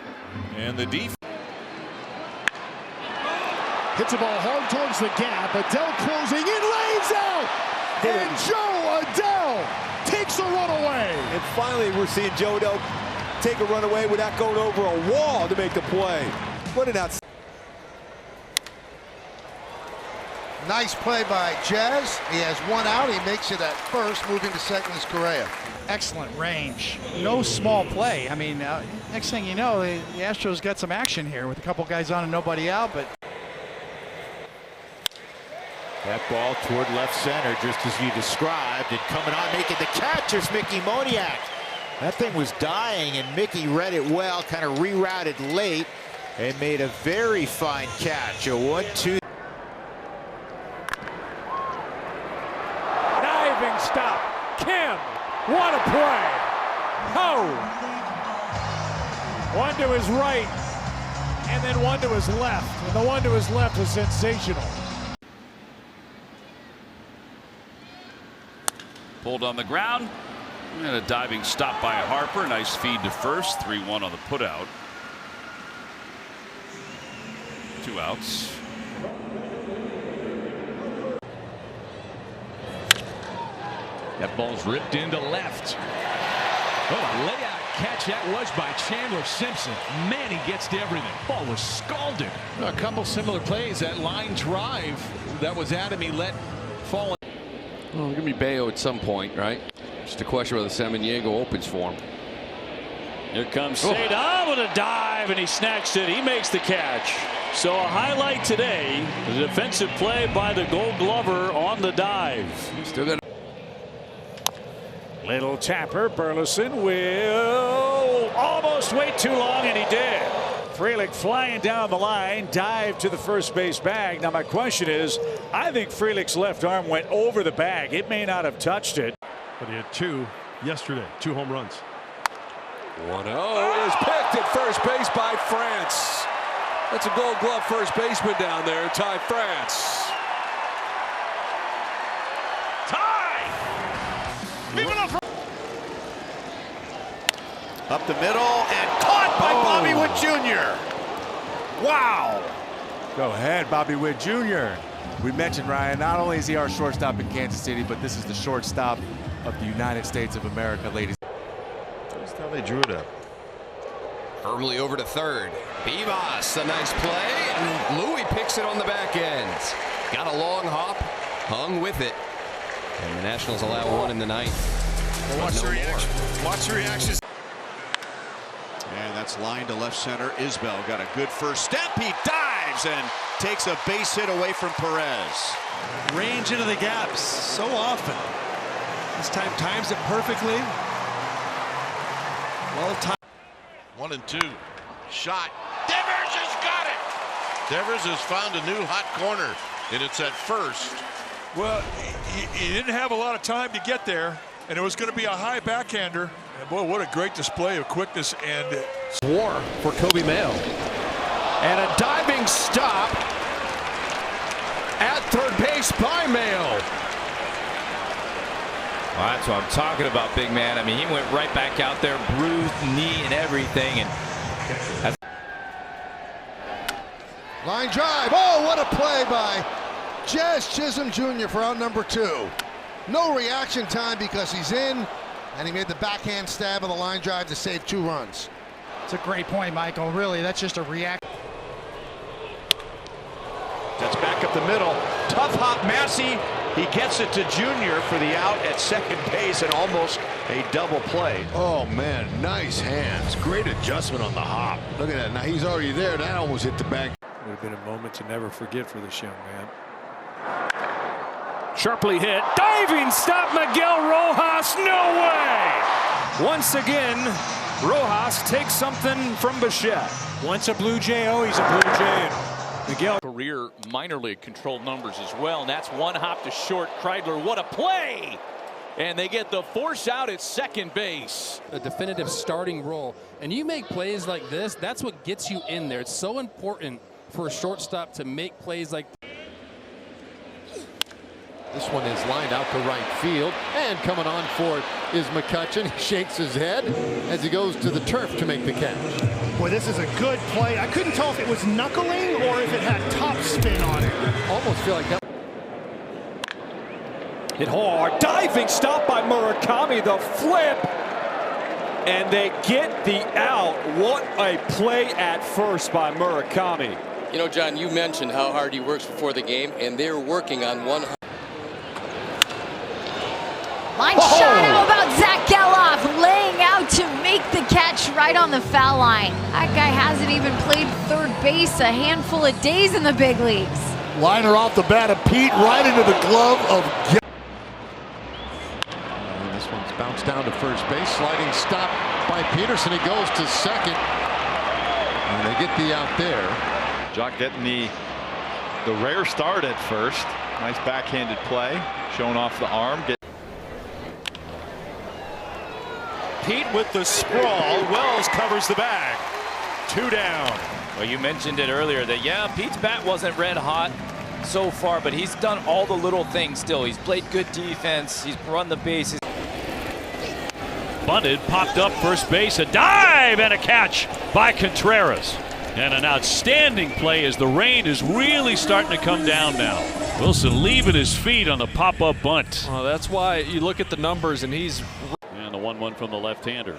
and the defense hits the ball hard towards the gap. Adele closing in, lays out, and Joe Adele takes a runaway. And finally, we're seeing Joe Adele take a runaway without going over a wall to make the play. What an outstanding. Nice play by Jazz. He has 1 out. He makes it at first. Moving to second is Correa. Excellent range. No small play. I mean, next thing you know, the Astros got some action here with a couple guys on and nobody out. But that ball toward left center, just as you described, and coming on, making the catch is Mickey Moniak. That thing was dying, and Mickey read it well, kind of rerouted late, and made a very fine catch. A 1-2. Stop. Kim, what a play. Oh. 1 to his right, and then 1 to his left. And the 1 to his left was sensational. Pulled on the ground, and a diving stop by Harper. Nice feed to first. 3-1 on the putout. 2 outs. That ball's ripped into left. What a layout catch that was by Chandler Simpson. Man, he gets to everything. Ball was scalded. A couple similar plays. That line drive that was at him, he let fall. Well, going to be Bayo at some point, right? Just a question whether Samaniego opens for him. Here comes Cedar with a dive, and he snatched it. He makes the catch. So a highlight today, the defensive play by the Gold Glover on the dive. Still got. Little tapper. Burleson will almost wait too long, and he did. Frelick flying down the line, dive to the first base bag. Now my question is, I think Frelick's left arm went over the bag. It may not have touched it. But he had 2 yesterday, 2 home runs. 1-0 is picked at first base by France. That's a Gold Glove first baseman down there, Ty France. Up the middle and caught by Bobby Witt Jr. Wow. Go ahead, Bobby Witt Jr. We mentioned, Ryan, not only is he our shortstop in Kansas City, but this is the shortstop of the United States of America, ladies. That's how they drew it up. Firmly over to third. Bibas, a nice play, and Louis picks it on the back end. Got a long hop, hung with it. And the Nationals allow 1 in the 9th. Well, watch the reaction. Watch the reactions. And that's line to left center. Isbell got a good first step. He dives and takes a base hit away from Perez. Range into the gaps so often. This time times it perfectly. Well timed. 1-2. Shot. Devers has got it. Devers has found a new hot corner, and it's at first. Well, he didn't have a lot of time to get there, and it was going to be a high backhander. And boy, what a great display of quickness and war for Kobe Mayo. And a diving stop at third base by Mayo. Well, that's what I'm talking about, big man. I mean, he went right back out there, bruised knee and everything. And line drive. Oh, what a play by Jazz Chisholm Jr. for out number 2. No reaction time because he's in, and he made the backhand stab of the line drive to save 2 runs. It's a great point, Michael. Really, that's just a reaction. That's back up the middle. Tough hop Massey. He gets it to Junior for the out at second base and almost a double play. Oh, man, nice hands. Great adjustment on the hop. Look at that. Now he's already there. That almost hit the bag. Would have been a moment to never forget for this young man. Sharply hit. Diving stop, Miguel Rojas. No way. Once again, Rojas takes something from Bichette. Once a Blue Jay, always a Blue Jay. Miguel. Career minor league controlled numbers as well, and that's 1 hop to short. Kreidler, what a play! And they get the force out at second base. A definitive starting role, and you make plays like this, that's what gets you in there. It's so important for a shortstop to make plays like this. This one is lined out to right field, and coming on for it is McCutchen. He shakes his head as he goes to the turf to make the catch. Boy, this is a good play. I couldn't tell if it was knuckling or if it had top spin on it. Almost feel like that. Hit hard, diving stop by Murakami, the flip, and they get the out. What a play at first by Murakami. You know, John, you mentioned how hard he works before the game, and they're working on 100. Line shot. How about Zach Geloff laying out to make the catch right on the foul line? That guy hasn't even played third base a handful of days in the big leagues. Liner off the bat of Pete right into the glove of And this one's bounced down to first base. Sliding stop by Peterson. He goes to second. And they get the out there. Jock getting the rare start at first. Nice backhanded play. Showing off the arm. Pete with the sprawl. Wells covers the bag. 2 down. Well, you mentioned it earlier that, yeah, Pete's bat wasn't red hot so far, but he's done all the little things still. He's played good defense. He's run the bases. Bunted, popped up first base, a dive and a catch by Contreras. And an outstanding play as the rain is really starting to come down now. Wilson leaving his feet on the pop-up bunt. Well, that's why you look at the numbers, and he's... And the 1-1 from the left-hander.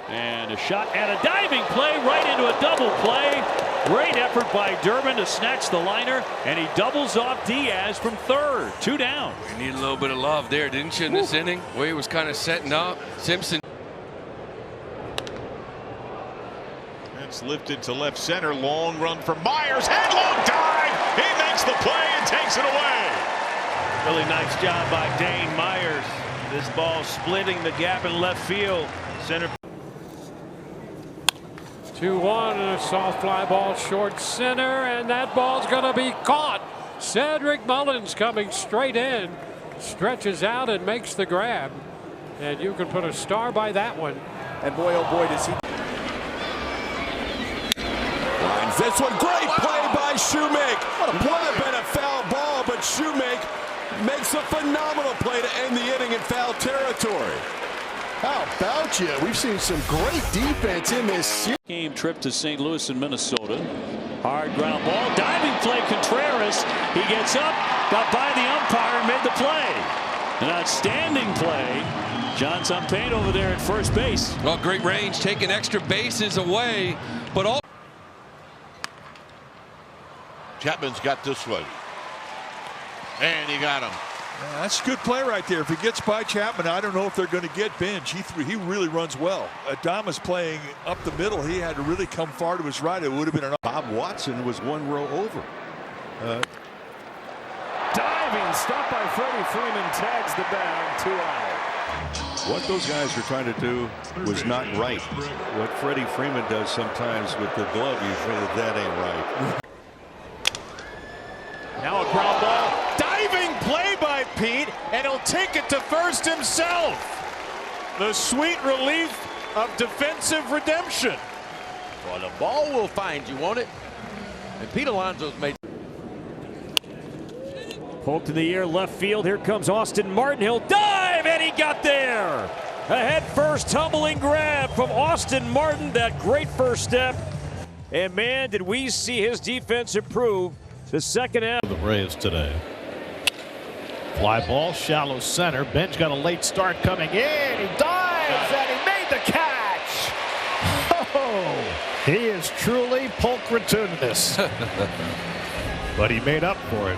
And a shot and a diving play right into a double play. Great effort by Durbin to snatch the liner, and he doubles off Diaz from third. 2 down. You need a little bit of love there, didn't you, in this inning? The way he was kind of setting up. Simpson. It's lifted to left center. Long run from Myers. Headlong dive. He makes the play and takes it away. Really nice job by Dane Myers. This ball splitting the gap in left field. Center. 2-1 and a soft fly ball short center, and that ball's going to be caught. Cedric Mullins coming straight in, stretches out and makes the grab. And you can put a star by that one. And boy, oh boy, does he. Lines this one. Great play by Shoemake. Would have been a foul ball, but Shoemake makes a phenomenal play to end the inning in foul territory. How about you? We've seen some great defense in this series. Game trip to St. Louis and Minnesota. Hard ground ball. Diving play, Contreras. He gets up, got by the umpire, and made the play. An outstanding play. John Zampano over there at first base. Well, great range, taking extra bases away, but all. Chapman's got this one. And he got him. Yeah, that's a good play right there. If he gets by Chapman, I don't know if they're going to get bench. He really runs well. Adames playing up the middle. He had to really come far to his right. It would have been an. Bob Watson was one row over. Diving stop by Freddie Freeman, tags the bag, 2 out. What those guys were trying to do was not right. What Freddie Freeman does sometimes with the glove, you think that ain't right. Now a ground ball. Diving play by Pete, and he'll take it to first himself. The sweet relief of defensive redemption. Well, the ball will find you, won't it? And Pete Alonso's made. Poked in the air, left field. Here comes Austin Martin. He'll dive, and he got there. A head-first tumbling grab from Austin Martin. That great first step. And man, did we see his defense improve the second half. The Braves today. Fly ball, shallow center. Bench got a late start coming in. He dives, and he made the catch. Oh, he is truly pulchritudinous. But he made up for it.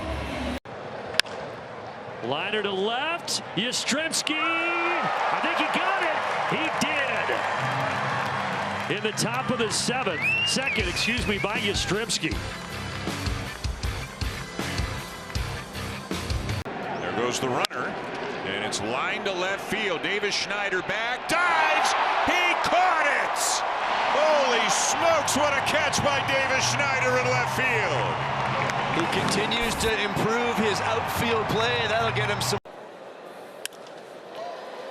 Liner to left. Yastrzemski. I think he got it. He did. In the top of the second, by Yastrzemski. There goes the runner, and it's lined to left field. Davis Schneider back, dives. He caught it. Holy smokes! What a catch by Davis Schneider in left field. He continues to improve his outfield play. That'll get him some.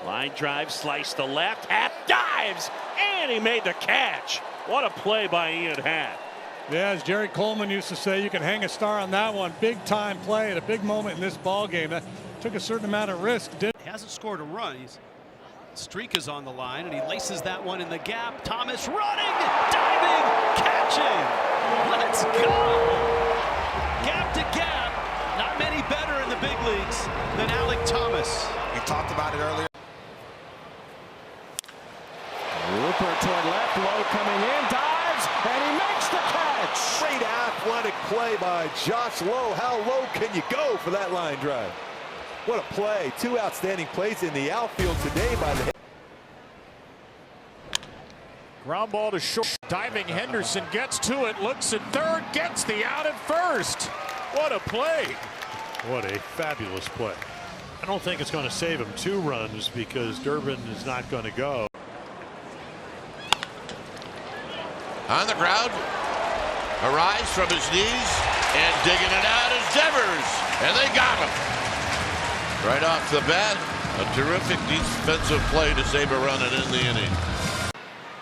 Line drive, slice to left. Happ dives, and he made the catch. What a play by Ian Happ. Yeah, as Jerry Coleman used to say, you can hang a star on that one. Big time play at a big moment in this ball game. That took a certain amount of risk. He hasn't scored a run. Streak is on the line, and he laces that one in the gap. Thomas running, diving, catching. Let's go. Gap to gap. Not many better in the big leagues than Alec Thomas. We talked about it earlier. Rupert toward left, low coming in, dives, and he makes the catch. Great athletic play by Josh Lowe. How low can you go for that line drive? What a play. 2 outstanding plays in the outfield today by the. Ground ball to short. Diving Henderson gets to it, looks at third, gets the out at first. What a play. What a fabulous play. I don't think it's going to save him 2 runs because Durbin is not going to go. On the ground, a rise from his knees, and digging it out is Devers, and they got him. Right off the bat, a terrific defensive play to save a run and end the inning.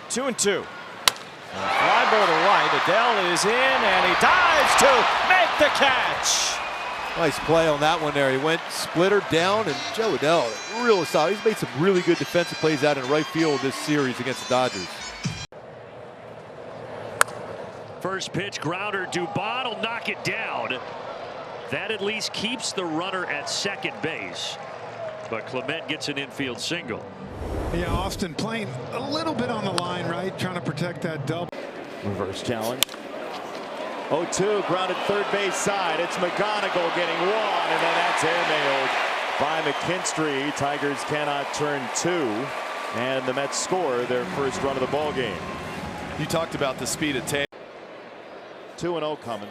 2-2. Fly ball to right. Adele is in, and he dives to make the catch. Nice play on that one there. He went splitter down, and Joe Adele, real solid. He's made some really good defensive plays out in right field this series against the Dodgers. First pitch, grounder. Dubon will knock it down. That at least keeps the runner at second base. But Clement gets an infield single. Yeah, Austin playing a little bit on the line, right? Trying to protect that double. Reverse challenge. 0-2, grounded third base side. It's McGonigal getting 1, and then that's airmailed by McKinstry. Tigers cannot turn 2, and the Mets score their first run of the ball game. You talked about the speed of Taylor. 2-0 coming.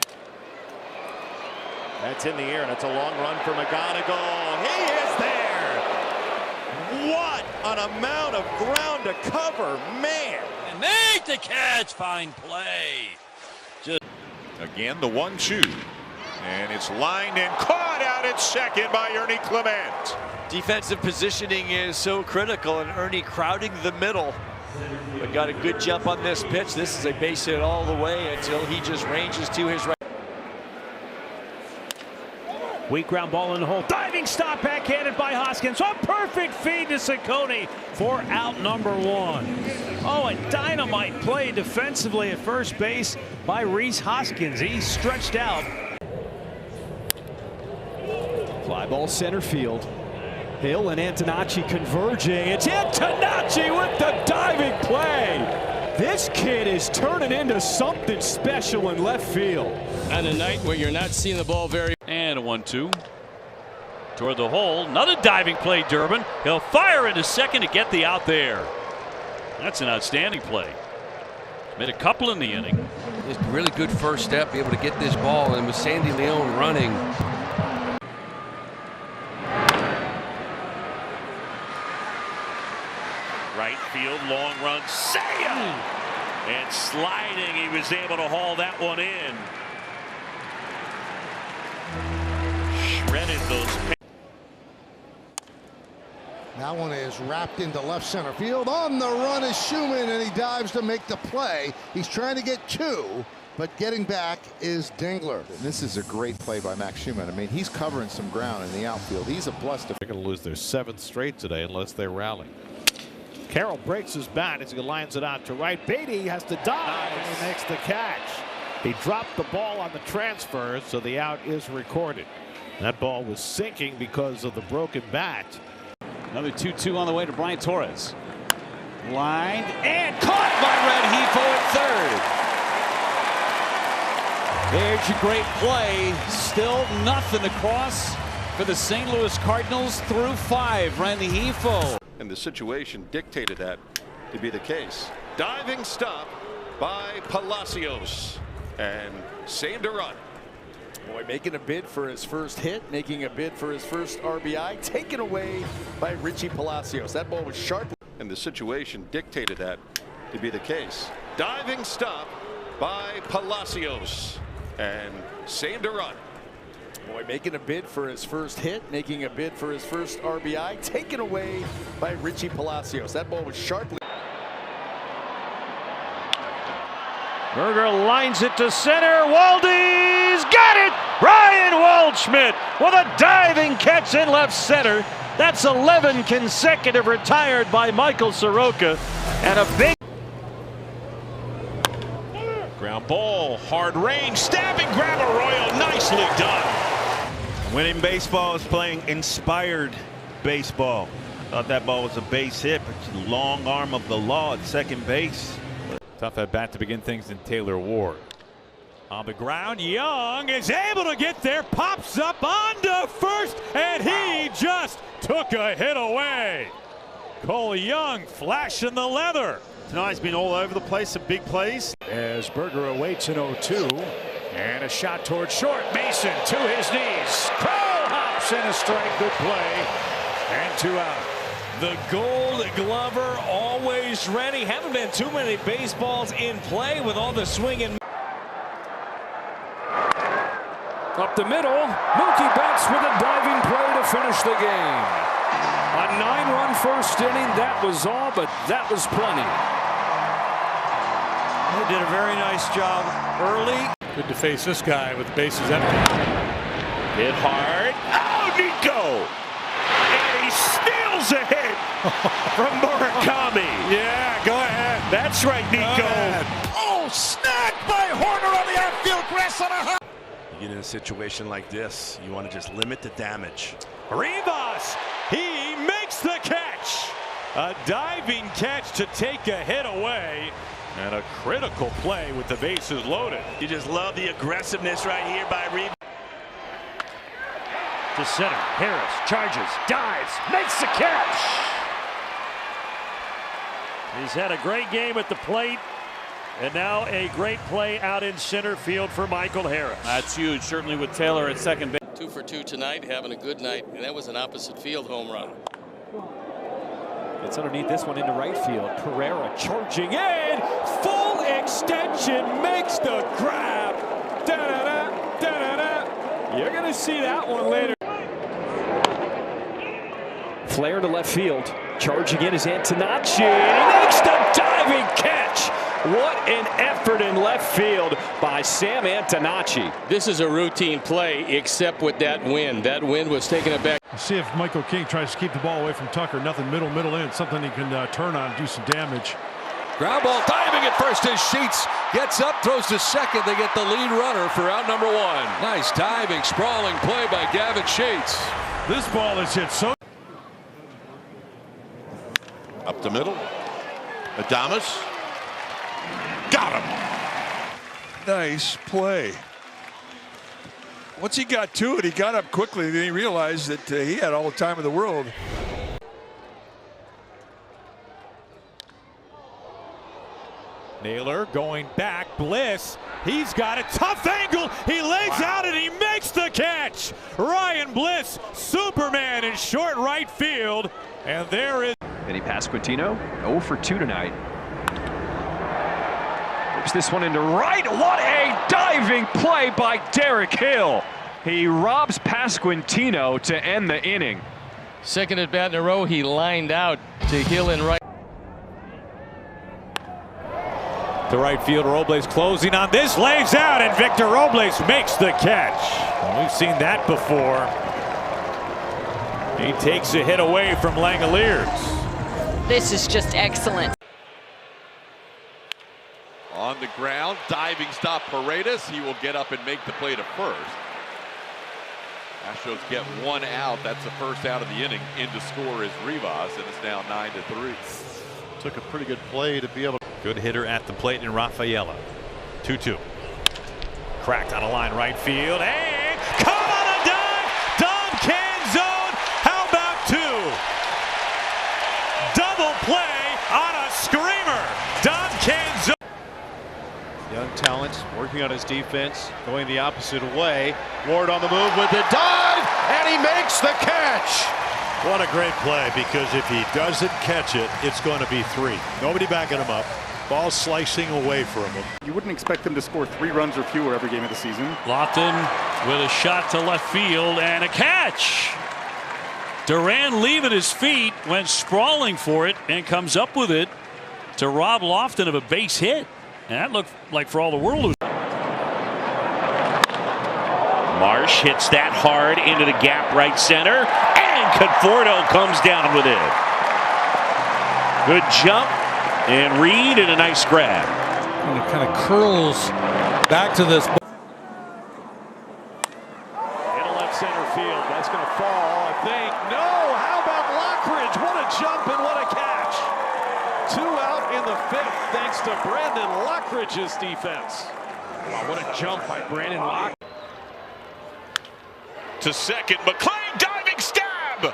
That's in the air, and it's a long run for McGonigal. He is there. What an amount of ground to cover, man. And Make the catch. Fine play. Again, the 1-2. And it's lined and caught out at second by Ernie Clement. Defensive positioning is so critical, and Ernie crowding the middle. But got a good jump on this pitch. This is a base hit all the way until he just ranges to his right. Weak ground ball in the hole. Diving stop backhanded by Hoskins. A perfect feed to Ciccone for out number 1. Oh, a dynamite play defensively at first base by Rhys Hoskins. He's stretched out. Fly ball center field. Hill and Antonacci converging. It's Antonacci with the diving play. This kid is turning into something special in left field. On a night where you're not seeing the ball very. And a 1-2 toward the hole. Another diving play, Durbin. He'll fire into second to get the out there. That's an outstanding play. Made a couple in the inning. Just a really good first step, be able to get this ball, and with Sandy Leon running. Right field, long run, Seiya! And sliding, he was able to haul that one in. Shredded those. That one is wrapped into left center field. On the run is Schumann, and he dives to make the play. He's trying to get 2, but getting back is Dingler. This is a great play by Max Schumann. I mean, he's covering some ground in the outfield. He's a plus. They're going to lose their 7th straight today unless they rally. Carroll breaks his bat as he lines it out to right. Beatty has to dive, and he makes the catch. He dropped the ball on the transfer, so the out is recorded. That ball was sinking because of the broken bat. Another 2-2 on the way to Brian Torres. Lined and caught by Red Heifo at third. There's your great play. Still nothing across for the St. Louis Cardinals through 5. Randy Heifo. And the situation dictated that to be the case. Diving stop by Palacios and saved a run. Boy, making a bid for his first hit, making a bid for his first RBI, taken away by Richie Palacios. That ball was sharp. And the situation dictated that to be the case. Diving stop by Palacios and saved a run. Boy, making a bid for his first hit, making a bid for his first RBI, taken away by Richie Palacios. That ball was sharply. Berger lines it to center. Waldy's got it! Ryan Waldschmidt with a diving catch in left center. That's 11 consecutive retired by Michael Soroka. And a big Ground ball, hard range, stabbing grab Arroyo, nicely done. Winning baseball is playing inspired baseball. Thought that ball was a base hit, but long arm of the law at second base. Tough at bat to begin things in Taylor Ward. On the ground, Young is able to get there, pops up onto first, and he just took a hit away. Cole Young flashing the leather. Tonight's been all over the place, some big plays. As Berger awaits an 0-2, and a shot toward short. Mason to his knees. Crow hops and a strike. Good play. And 2 out. The Gold Glover always ready. Haven't been too many baseballs in play with all the swinging. Up the middle, Mookie Betts with a diving play to finish the game. A 9-run first inning, that was all, but that was plenty. They did a very nice job early. Good to face this guy with the bases empty. Hit hard. Oh, Nico! And he steals a hit from Murakami. Yeah, go ahead. That's right, Nico. Oh, snagged by Horner on the outfield grass on a high. You get in a situation like this, you want to just limit the damage. Rivas, he makes the catch. A diving catch to take a hit away. And a critical play with the bases loaded. You just love the aggressiveness right here by Rivas. To center, Harris charges, dives, makes the catch. He's had a great game at the plate, and now a great play out in center field for Michael Harris. That's huge, certainly with Taylor at second base. 2 for 2 tonight, having a good night, and that was an opposite field home run. It's underneath this one into right field. Pereira charging in. Full extension makes the grab. Da-da-da, da-da-da. You're going to see that one later. Flare to left field. Charging in is Antonacci. And he makes the diving catch. What an effort in left field by Sam Antonacci. This is a routine play, except with that wind. That wind was taking it back. See if Michael King tries to keep the ball away from Tucker. Nothing middle in. Something he can turn on, do some damage. Ground ball diving at first as Sheets gets up, throws to second. They get the lead runner for out number one. Nice diving, sprawling play by Gavin Sheets. This ball is hit so. Up the middle. Adames. Got him. Nice play. Once he got to it, he got up quickly. Then he realized that he had all the time in the world. Naylor going back. Bliss. He's got a tough angle. He lays out and he makes the catch. Ryan Bliss, Superman in short right field. And there is. Vinny Pasquantino, 0 for 2 tonight. Whips this one into right. What a diving play by Derek Hill. He robs Pasquantino to end the inning. Second at bat in a row, he lined out to Hill in right. To right field, Robles closing on this, lays out, and Victor Robles makes the catch. We've seen that before. He takes a hit away from Langoliers. This is just excellent. On the ground, diving stop Paredes. He will get up and make the play to first. Astros get one out. That's the first out of the inning. In to score is Rivas, and it's now 9-3. Took a pretty good play to be able to. Good hitter at the plate in Rafaela. 2-2. Cracked on a line right field. And caught on a dive. Dom Canzone. How about two? Double play on a screamer. Dom Canzone. Young talent working on his defense, going the opposite way. Ward on the move with the dive, and he makes the catch. What a great play, because if he doesn't catch it, it's going to be 3. Nobody backing him up. Ball slicing away from him. You wouldn't expect them to score 3 runs or fewer every game of the season. Lofton with a shot to left field and a catch. Duran leaving his feet, went sprawling for it and comes up with it to rob Lofton of a base hit. And that looked like for all the world. Marsh hits that hard into the gap right center, and Conforto comes down with it. Good jump, and Reed and a nice grab. And it kind of curls back to this. Into left center field. That's going to fall, I think. No, how about Lockridge? What a jump and what a catch. 2 out in the 5th, thanks to Brandon Lockridge's defense. Wow, what a jump by Brandon Lockridge. To second, McClain diving stab.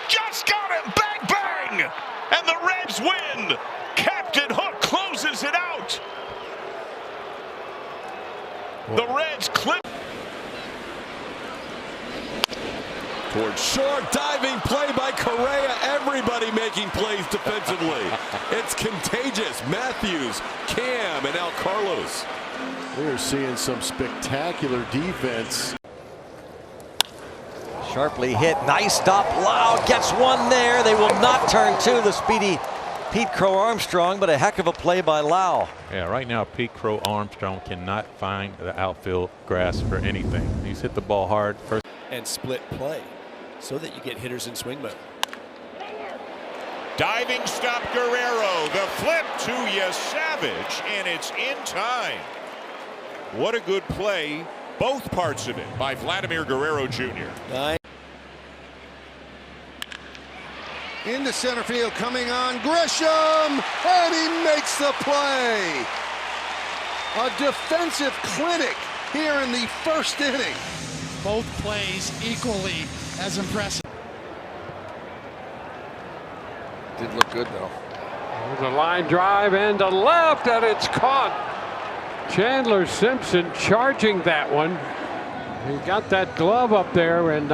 Just got him. Bang, bang. And the Reds win. Captain Hook closes it out. The Reds clip. Towards short, diving play by Correa. Everybody making plays defensively. It's contagious. Matthews, Cam, and now Carlos. We're seeing some spectacular defense. Sharply hit. Nice stop. Loud gets one there. They will not turn to the speedy Pete Crow Armstrong, but a heck of a play by Lau. Yeah, right now Pete Crow Armstrong cannot find the outfield grass for anything. He's hit the ball hard first. And split play so that you get hitters in swing mode. Diving stop Guerrero. The flip to Savage, and it's in time. What a good play. Both parts of it by Vladimir Guerrero Jr. Into center field, coming on Grisham, and he makes the play. A defensive clinic here in the 1st inning. Both plays equally as impressive. Did look good though. There's a line drive into left, and it's caught. Chandler Simpson charging that one. He got that glove up there, and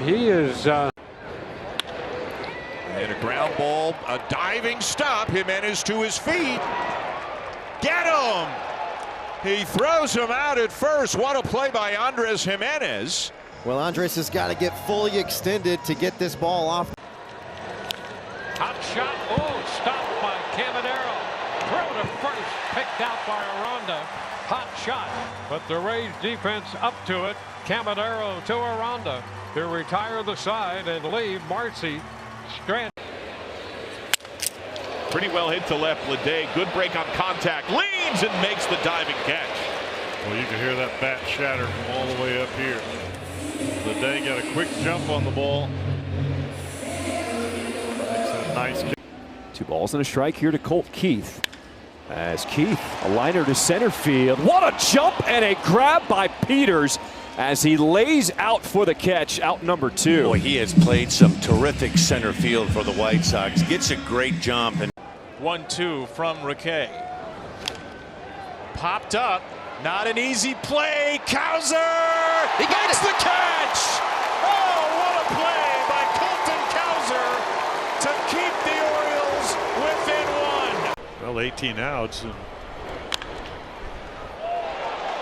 he is. And a ground ball, a diving stop. Jimenez to his feet. Get him! He throws him out at first. What a play by Andres Jimenez. Well, Andres has got to get fully extended to get this ball off. Hot shot. Oh, stopped by Caminero. Throw to first. Picked out by Aranda. Hot shot. But the Rays defense up to it. Caminero to Aranda to retire the side and leave Marcy stranded. Pretty well hit to left. Leday, good break on contact. Leans and makes the diving catch. Well, you can hear that bat shatter from all the way up here. Leday got a quick jump on the ball. Makes a nice catch. 2 balls and a strike here to Colt Keith. As Keith, a liner to center field. What a jump and a grab by Peters as he lays out for the catch, out number 2. Boy, he has played some terrific center field for the White Sox. Gets a great jump. And 1-2 from Riquet. Popped up. Not an easy play. Cowser! He gets the catch! Oh, what a play by Colton Cowser to keep the Orioles within 1. Well, 18 outs. And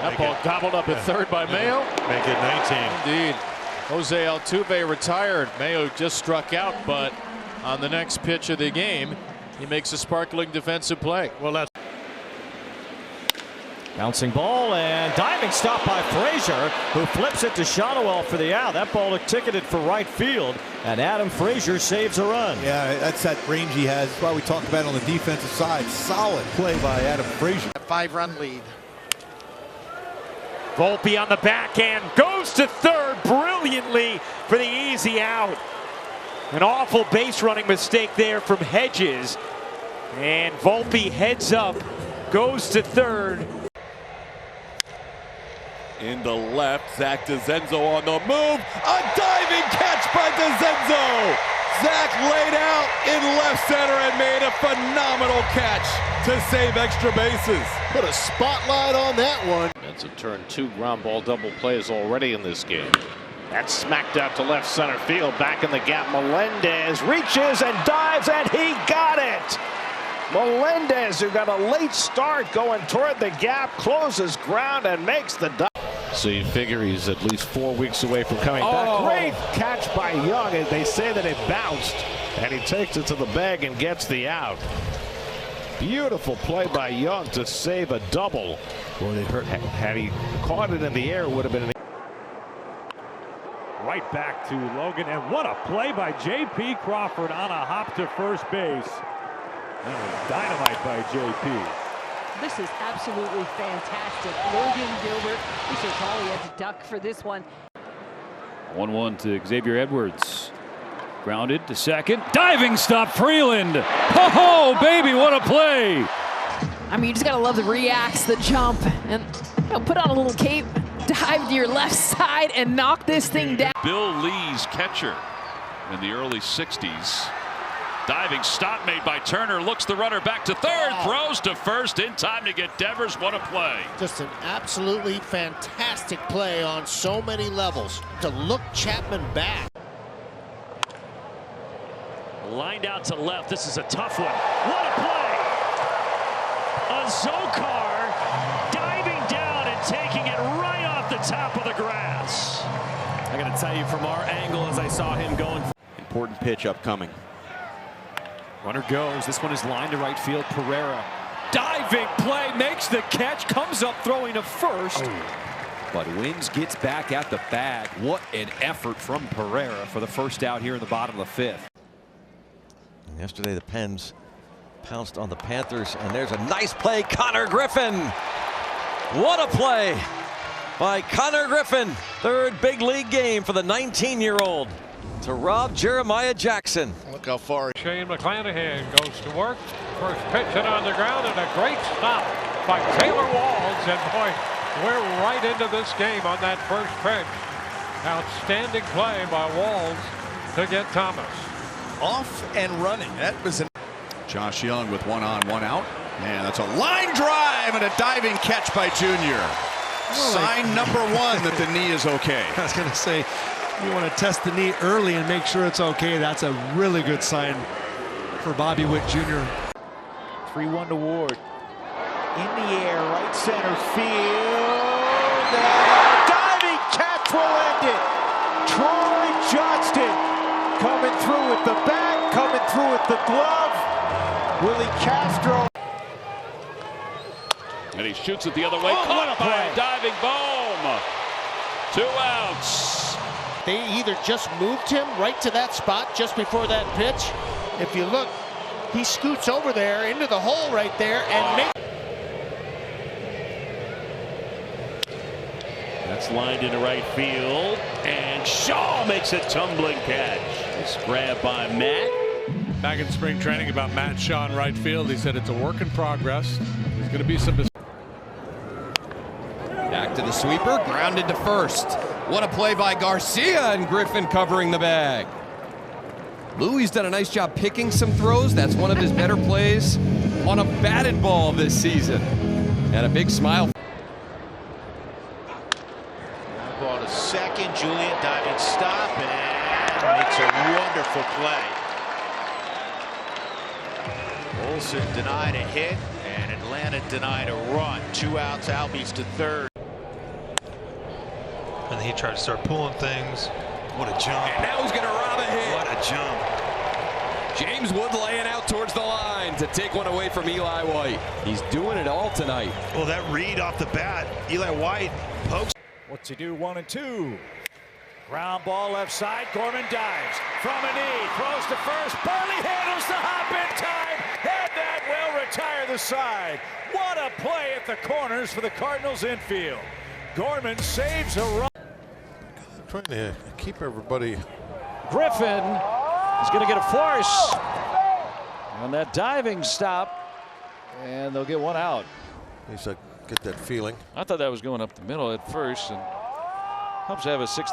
that ball gobbled up at third by Mayo. Make it 19. Indeed. Jose Altuve retired. Mayo just struck out, but on the next pitch of the game, he makes a sparkling defensive play. Well, that's bouncing ball and diving stop by Frazier, who flips it to Shotwell for the out. That ball ticketed for right field, and Adam Frazier saves a run. Yeah, that's that range he has. That's why we talk about it on the defensive side. Solid play by Adam Frazier. A 5-run lead. Volpe on the backhand goes to third brilliantly for the easy out. An awful base running mistake there from Hedges, and Volpe heads up, goes to third. In the left, Zach DeZenzo on the move. A diving catch by DeZenzo. Zach laid out in left center and made a phenomenal catch to save extra bases. Put a spotlight on that one. That's a turn 2 ground ball double plays already in this game. That's smacked out to left center field. Back in the gap, Melendez reaches and dives, and he got it. Melendez, who got a late start going toward the gap, closes ground and makes the dive. So you figure he's at least 4 weeks away from coming back. Great catch by Young, and they say that it bounced, and he takes it to the bag and gets the out. Beautiful play by Young to save a double. Well, it hurt. Had he caught it in the air, it would have been an Right back to Logan, and what a play by J.P. Crawford on a hop to first base. That was dynamite by J.P. This is absolutely fantastic. Logan Gilbert, he should probably had to duck for this one. 1-1 to Xavier Edwards. Grounded to second. Diving stop, Freeland. Oh, baby, what a play. I mean, you just got to love the reacts, the jump, and put on a little cape, dive to your left side, and knock this thing down. Bill Lee's catcher in the early 60s. Diving stop made by Turner, looks the runner back to third, throws to first in time to get Devers. What a play. Just an absolutely fantastic play on so many levels to look Chapman back. Lined out to left. This is a tough one. What a play. Azokar diving down and taking it right off the top of the grass. I got to tell you, from our angle, as I saw him going. Important pitch upcoming. Runner goes. This one is lined to right field. Pereira. Diving play, makes the catch, comes up throwing to first. But Wins gets back at the bag. What an effort from Pereira for the first out here in the bottom of the 5th. Yesterday, the Pens pounced on the Panthers, and there's a nice play. Connor Griffin. What a play by Connor Griffin. Third big league game for the 19-year-old. To rob Jeremiah Jackson. Look how far. Shane McClanahan goes to work. First pitch hit on the ground, and a great stop by Taylor Walls. And boy, we're right into this game on that first pitch. Outstanding play by Walls to get Thomas. Off and running. That was Josh Young with 1 on, 1 out. Man, that's a line drive and a diving catch by Junior. Sign number 1 that the knee is okay. I was going to say, You want to test the knee early and make sure it's okay. That's a really good sign for Bobby Witt Jr. 3-1 to Ward. In the air, right center field. And a diving catch will end it. Troy Johnston coming through with the bat, coming through with the glove. Willie Castro. And he shoots it the other way. Caught by a diving Bohm. 2 outs. They either just moved him right to that spot just before that pitch. If you look, he scoots over there into the hole right there and makes. That's lined into right field, and Shaw makes a tumbling catch. It's grabbed by Matt. Back in spring training about Matt Shaw in right field, he said it's a work in progress. There's going to be some. Back to the sweeper, grounded to first. What a play by Garcia, and Griffin covering the bag. Louie's done a nice job picking some throws. That's one of his better plays on a batted ball this season. And a big smile. Ball to second. Julian diving stop and makes a wonderful play. Olsen denied a hit, and Atlanta denied a run. 2 outs. Albies to third. And he tried to start pulling things. What a jump. And now he's going to rob a hit. What a jump. James Wood laying out towards the line to take one away from Eli White. He's doing it all tonight. Well, that read off the bat, Eli White pokes. What's he do? 1-2. Ground ball left side. Gorman dives from a knee, throws to first. Burley handles the hop in time, and that will retire the side. What a play at the corners for the Cardinals infield. Gorman saves a run. Trying to keep everybody. Griffin is going to get a force on that diving stop, and they'll get 1 out. He said, get that feeling. I thought that was going up the middle at first, and helps have a 6.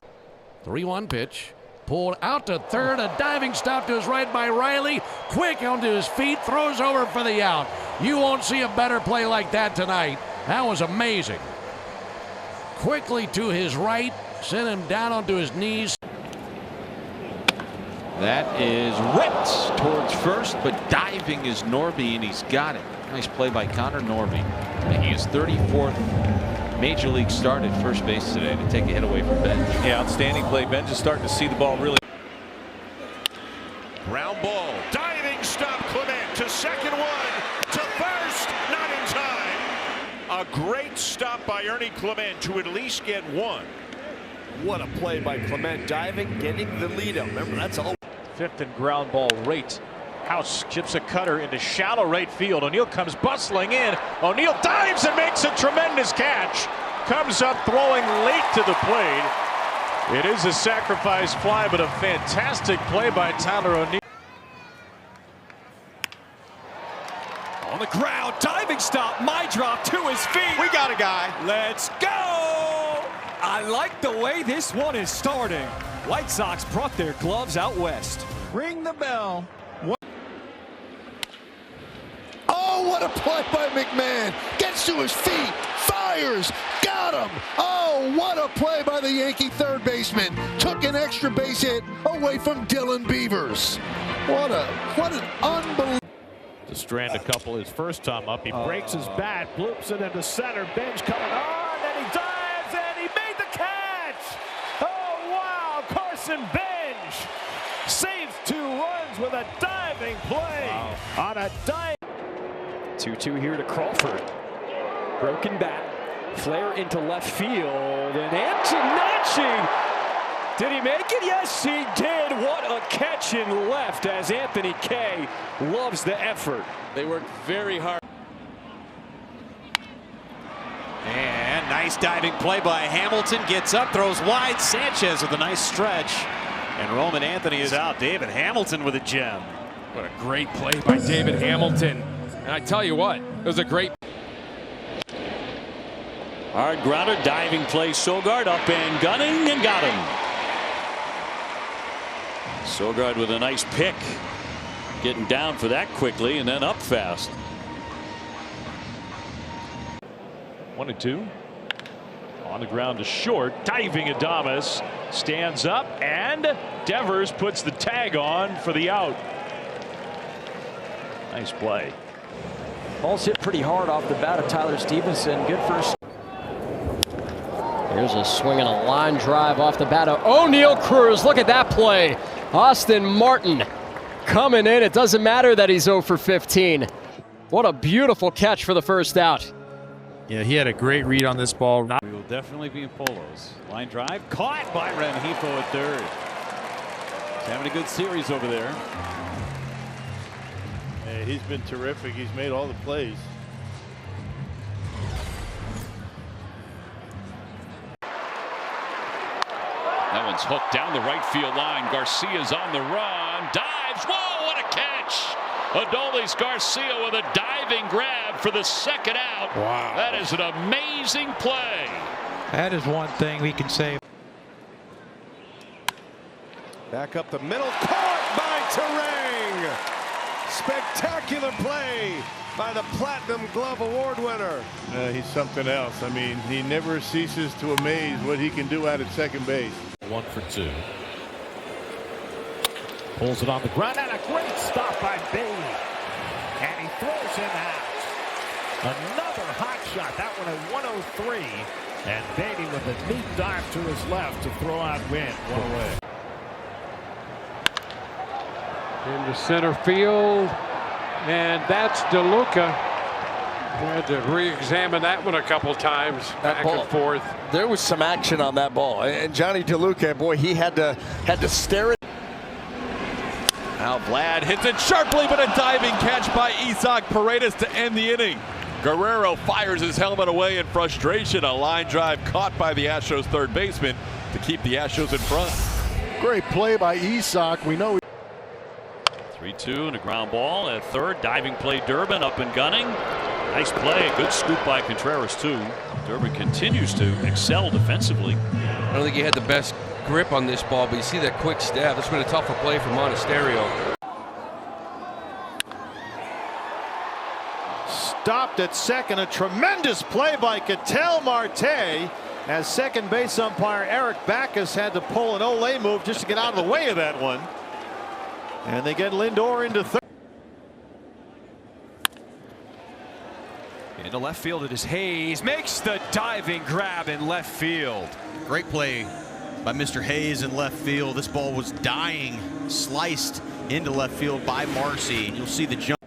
3-1 pitch. Pulled out to third. A diving stop to his right by Riley. Quick onto his feet. Throws over for the out. You won't see a better play like that tonight. That was amazing. Quickly to his right. Sent him down onto his knees. That is ripped towards first, but diving is Norby, and he's got it. Nice play by Connor Norby, making his 34th Major League start at first base today to take a hit away from Benj. Yeah, outstanding play. Benj is starting to see the ball really. Ground ball. Diving stop. Clement to second one. To first. Not in time. A great stop by Ernie Clement to at least get 1. What a play by Clement, diving, getting the lead up. Remember, that's all. 5th and ground ball rate. House chips a cutter into shallow right field. O'Neill comes bustling in. O'Neill dives and makes a tremendous catch. Comes up throwing late to the plate. It is a sacrifice fly, but a fantastic play by Tyler O'Neill. On the ground, diving stop, my drop to his feet. We got a guy. Let's go! I like the way this one is starting. White Sox brought their gloves out west. Ring the bell. Oh, what a play by McMahon. Gets to his feet, fires, got him. Oh, what a play by the Yankee third baseman. Took an extra base hit away from Dylan Beavers. What an unbelievable. To strand a couple his first time up. He breaks his bat, bloops it into center. Benj coming on, and he dives, and he made the catch. Oh, wow. Carson Benj saves 2 runs with a diving play. On a dive. 2-2 here to Crawford. Broken bat. Flare into left field. And Antonacci. Did he make it? Yes, he did. What a catch in left as Anthony Kay loves the effort. They worked very hard. And nice diving play by Hamilton. Gets up, throws wide. Sanchez with a nice stretch. And Roman Anthony is out. David Hamilton with a gem. What a great play by David Hamilton. And I tell you what, it was a great. Hard grounder, diving play. Sogard up and gunning and got him. Sogard with a nice pick. Getting down for that quickly and then up fast. 1-2. On the ground to short. Diving Adames. stands up, and Devers puts the tag on for the out. Nice play. Ball's hit pretty hard off the bat of Tyler Stevenson. Good first. Here's a swing and a line drive off the bat of O'Neal Cruz. Look at that play. Austin Martin coming in. It doesn't matter that he's 0 for 15. What a beautiful catch for the first out. Yeah, he had a great read on this ball. We will definitely be in polos. Line drive caught by Rengifo at third. He's having a good series over there. Hey, he's been terrific. He's made all the plays. That one's hooked down the right field line. Garcia's on the run. Dives. Whoa, what a catch. Adolis Garcia with a diving grab for the second out. Wow. That is an amazing play. That is one thing we can say. Back up the middle, caught by Terang. Spectacular play by the Platinum Glove Award winner. He's something else. I mean, he never ceases to amaze what he can do out at second base. 1 for 2. Pulls it on the ground, and a great stop by Bailey. And he throws him out. Another hot shot. That one at 103. And Bailey with a neat dive to his left to throw out Wynn. One away. Into center field, and that's DeLuca. We had to re-examine that one a couple times, back and forth. There was some action on that ball, and Johnny DeLuca, boy, he had to stare at. Now Vlad hits it sharply, but a diving catch by Isaac Paredes to end the inning. Guerrero fires his helmet away in frustration. A line drive caught by the Astros third baseman to keep the Astros in front. Great play by Isaac. We know. 3-2 and a ground ball at third. Diving play, Durbin up and gunning. Nice play. Good scoop by Contreras, too. Durbin continues to excel defensively. I don't think he had the best grip on this ball, but you see that quick stab. That's been a tougher play for Monasterio. Stopped at second. A tremendous play by Ketel Marte, as second base umpire Eric Backus had to pull an Olay move just to get out of the way of that one. And they get Lindor into third. Into left field, it is Hayes. Makes the diving grab in left field. Great play by Mr. Hayes in left field. This ball was dying, sliced into left field by Marcy. You'll see the jump.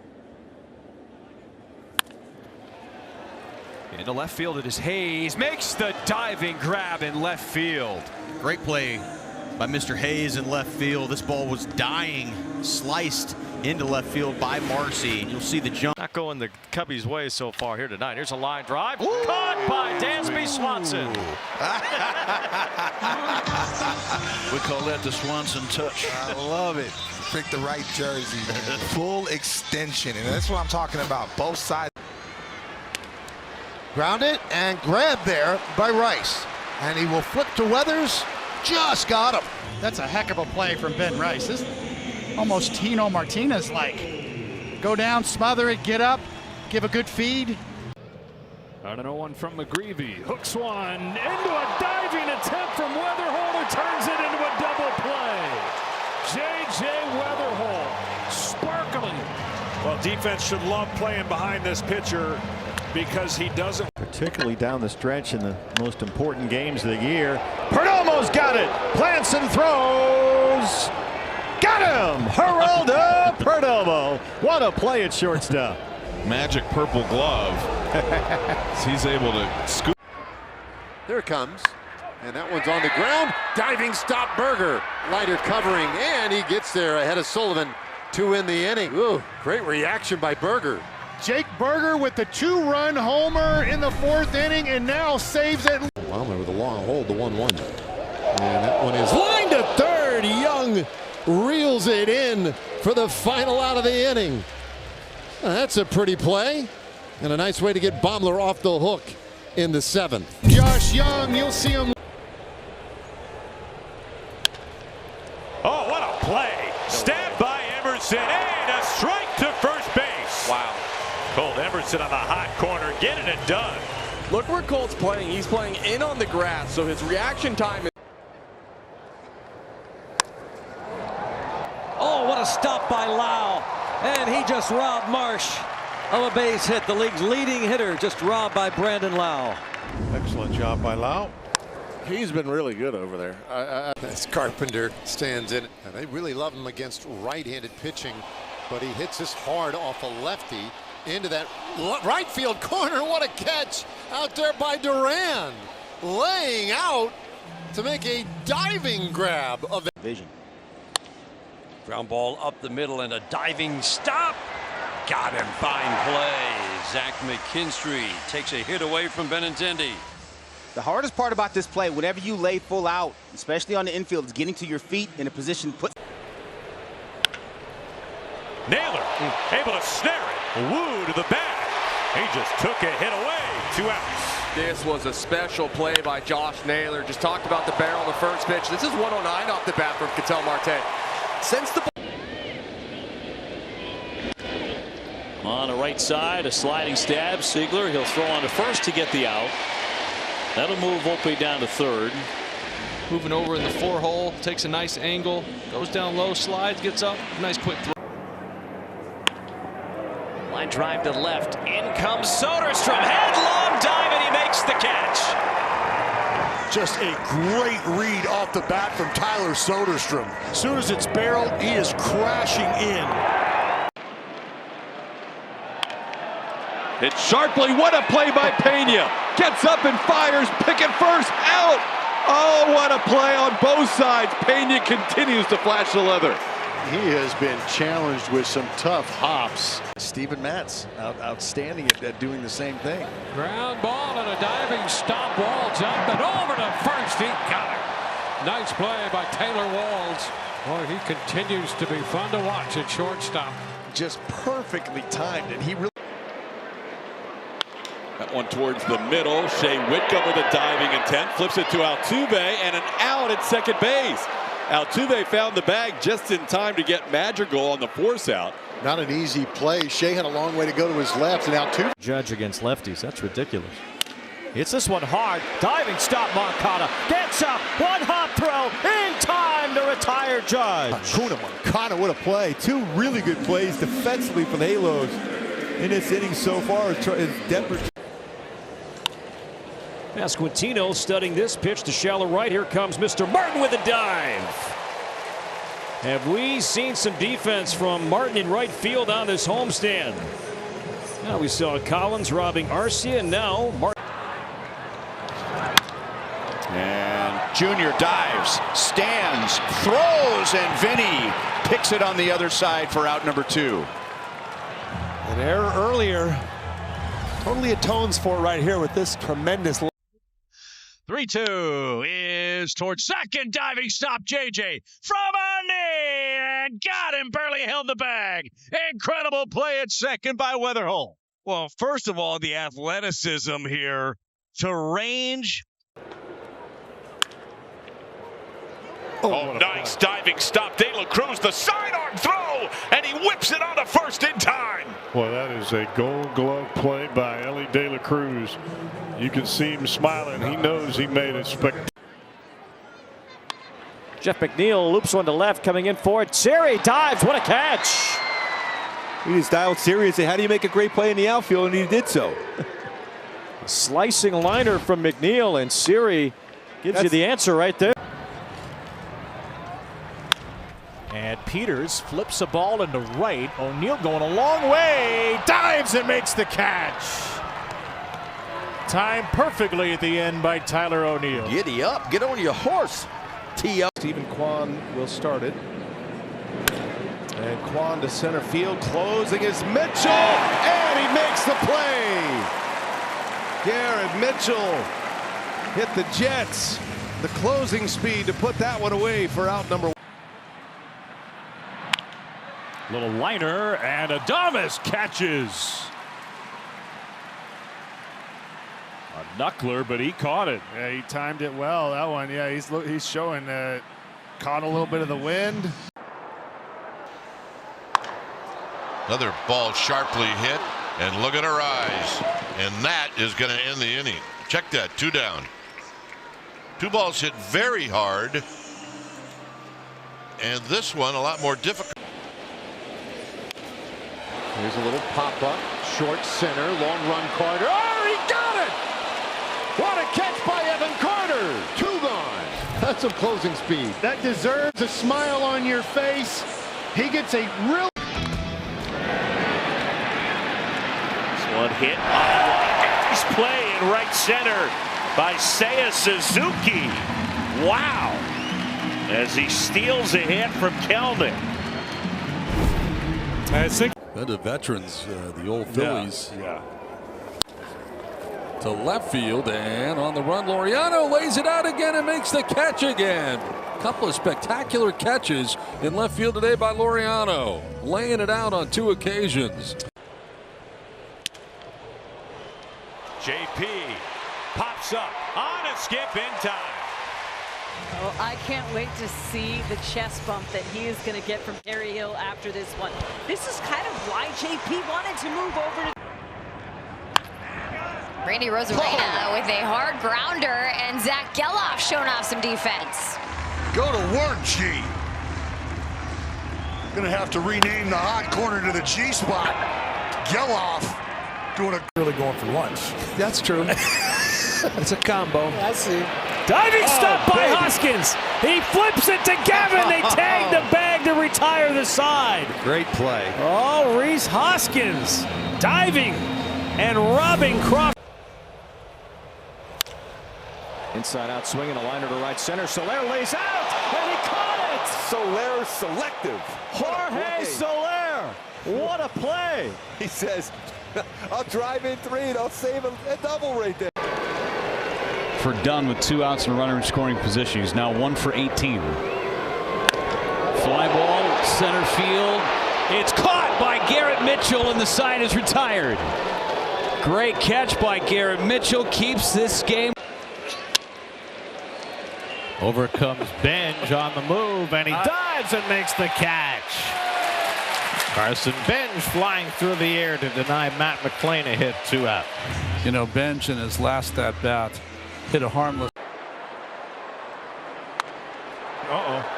Into left field, it is Hayes. Makes the diving grab in left field. Great play by Mr. Hayes in left field. This ball was dying, sliced into left field by Marcy. You'll see the jump. Not going the Cubbies' way so far here tonight. Here's a line drive. Ooh. Caught by Dansby Swanson. We call that the Swanson touch. I love it. Pick the right jersey, man. Full extension, and that's what I'm talking about. Both sides. Grounded and grabbed there by Rice. And he will flip to Weathers. Just got him. That's a heck of a play from Ben Rice. This is almost Tino Martinez-like. Go down, smother it, get up, give a good feed. An 0-1 from McGreevy. Hooks one into a diving attempt from Weatherhole, who turns it into a double play. J.J. Weatherhole, sparkling. Well, defense should love playing behind this pitcher because he doesn't. Particularly down the stretch in the most important games of the year. Perdomo's got it. Plants and throws. Got him. Geraldo Perdomo. What a play at shortstop. Magic purple glove. He's able to scoop. There it comes. And that one's on the ground. Diving stop Berger. Leiter covering, and he gets there ahead of Sullivan to end the inning. Ooh, great reaction by Berger. Jake Berger with the 2-run homer in the 4th inning, and now saves it. Wildman with a long hold, the 1-1. And that one is line to third. Young reels it in for the final out of the inning. That's a pretty play, and a nice way to get Baumler off the hook in the 7th. Josh Young, you'll see him. Oh, what a play. Stabbed by Emerson, and a strike to first base. Wow. Colt Emerson on the hot corner, getting it done. Look where Colt's playing. He's playing in on the grass, so his reaction time is. a stop by Lau, and he just robbed Marsh of a base hit. The league's leading hitter just robbed by Brandon Lau. Excellent job by Lau. He's been really good over there. As Carpenter stands in. And they really love him against right-handed pitching, but he hits this hard off a lefty into that right field corner. What a catch out there by Duran, laying out to make a diving grab of it. Vision. Ground ball up the middle and a diving stop. Got him. Fine play. Zach McKinstry takes a hit away from Benintendi. The hardest part about this play, whenever you lay full out, especially on the infield, is getting to your feet in a position to put. Naylor able to snare it. Woo to the bag. He just took a hit away. 2 outs. This was a special play by Josh Naylor. Just talked about the barrel on the first pitch. This is 109 off the bat from Ketel Marte. Since the on the right side, a sliding stab. Siegler, he'll throw on to first to get the out. That'll move Volpe down to third. Moving over in the 4-hole, takes a nice angle, goes down low, slides, gets up, nice quick throw. Line drive to left. In comes Soderstrom. Headlong dive, and he makes the catch. Just a great read off the bat from Tyler Soderstrom. As soon as it's barreled, he is crashing in. Hit sharply. What a play by Pena. Gets up and fires. Pickett first. Out. Oh, what a play on both sides. Pena continues to flash the leather. He has been challenged with some tough hops. Steven Matz outstanding at doing the same thing. Ground ball and a diving stop. Walls up and over to first. He got it. Nice play by Taylor Walls. Boy, he continues to be fun to watch at shortstop. Just perfectly timed, and he really. That one towards the middle. Shea Whitcomb with a diving intent. Flips it to Altuve and an out at second base. Altuve found the bag just in time to get Madrigal on the force out. Not an easy play. Shea had a long way to go to his left, and Altuve. Judge against lefties. That's ridiculous. Hits this one hard. Diving stop. Moncada gets up. One hop throw in time to retire Judge. Acuna Moncada, what a play. 2 really good plays defensively for the Halos in this inning so far. Is Denver. Pasquantino studying this pitch to shallow right. Here comes Mr. Martin with a dive. Have we seen some defense from Martin in right field on this homestand? Now we saw Collins robbing Arcia, and now Martin. And Junior dives, stands, throws, and Vinny picks it on the other side for out number 2. An error earlier totally atones for it right here with this tremendous. 3-2 is towards second. Diving stop. JJ from a knee and got him. Barely held the bag. Incredible play at second by Weatherhole. Well, first of all, the athleticism here to range. Oh, nice diving stop. De La Cruz, the sidearm throw, and he whips it onto first in time. Well, that is a Gold Glove play by Ellie De La Cruz. You can see him smiling. He knows he made a spectacular. Jeff McNeil loops one to left, coming in for it. Siri dives. What a catch. He just dialed Siri and said, how do you make a great play in the outfield? And he did so. Slicing liner from McNeil, and Siri gives you the answer right there. And Peters flips a ball into right. O'Neill going a long way. Dives and makes the catch. Timed perfectly at the end by Tyler O'Neill. Giddy up. Get on your horse. Tee up. Stephen Kwan will start it. And Kwan to center field. Closing is Mitchell. And he makes the play. Garrett Mitchell hit the Jets. The closing speed to put that one away for out number 1. Little liner, and Adames catches. A knuckler, but he caught it. Yeah, he timed it well. That one, yeah, he's showing caught a little bit of the wind. Another ball sharply hit, and look at her eyes. And that is going to end the inning. Check that, 2 down. 2 balls hit very hard. And this one a lot more difficult. Here's a little pop-up, short center, long run Carter. Oh, he got it! What a catch by Evan Carter! 2 gone. That's some closing speed. That deserves a smile on your face. He gets a real... This one hit on the line. Nice play in right center by Seiya Suzuki. Wow! As he steals a hit from Kelman. And the veterans, the old Phillies. Yeah. To left field, and on the run, Laureano lays it out again and makes the catch again. Couple of spectacular catches in left field today by Laureano, laying it out on 2 occasions. JP pops up on a skip in time. Oh, I can't wait to see the chest bump that he is going to get from Perry Hill after this one. This is kind of why JP wanted to move over to... Randy Rosarena with a hard grounder, and Zach Geloff showing off some defense. Go to work, G. Gonna have to rename the hot corner to the G spot. Geloff doing a... Really going for lunch. That's true. It's a combo. I see. Diving stop by Hoskins. He flips it to Gavin. They tag the bag to retire the side. Great play. Oh, Reese Hoskins diving and robbing Crawford. Inside out swinging a liner to right center. Soler lays out and he caught it. Soler selective. Jorge Soler. What a play. He says, I'll drive in 3 and I'll save a double right there. For Dunn with 2 outs and a runner in scoring position. He's now 1 for 18. Fly ball, center field. It's caught by Garrett Mitchell and the side is retired. Great catch by Garrett Mitchell. Keeps this game. Over comes Benj on the move, and he dives and makes the catch. Carson Benj flying through the air to deny Matt McClain a hit, 2 out. You know, Benj in his last at bat hit a harmless.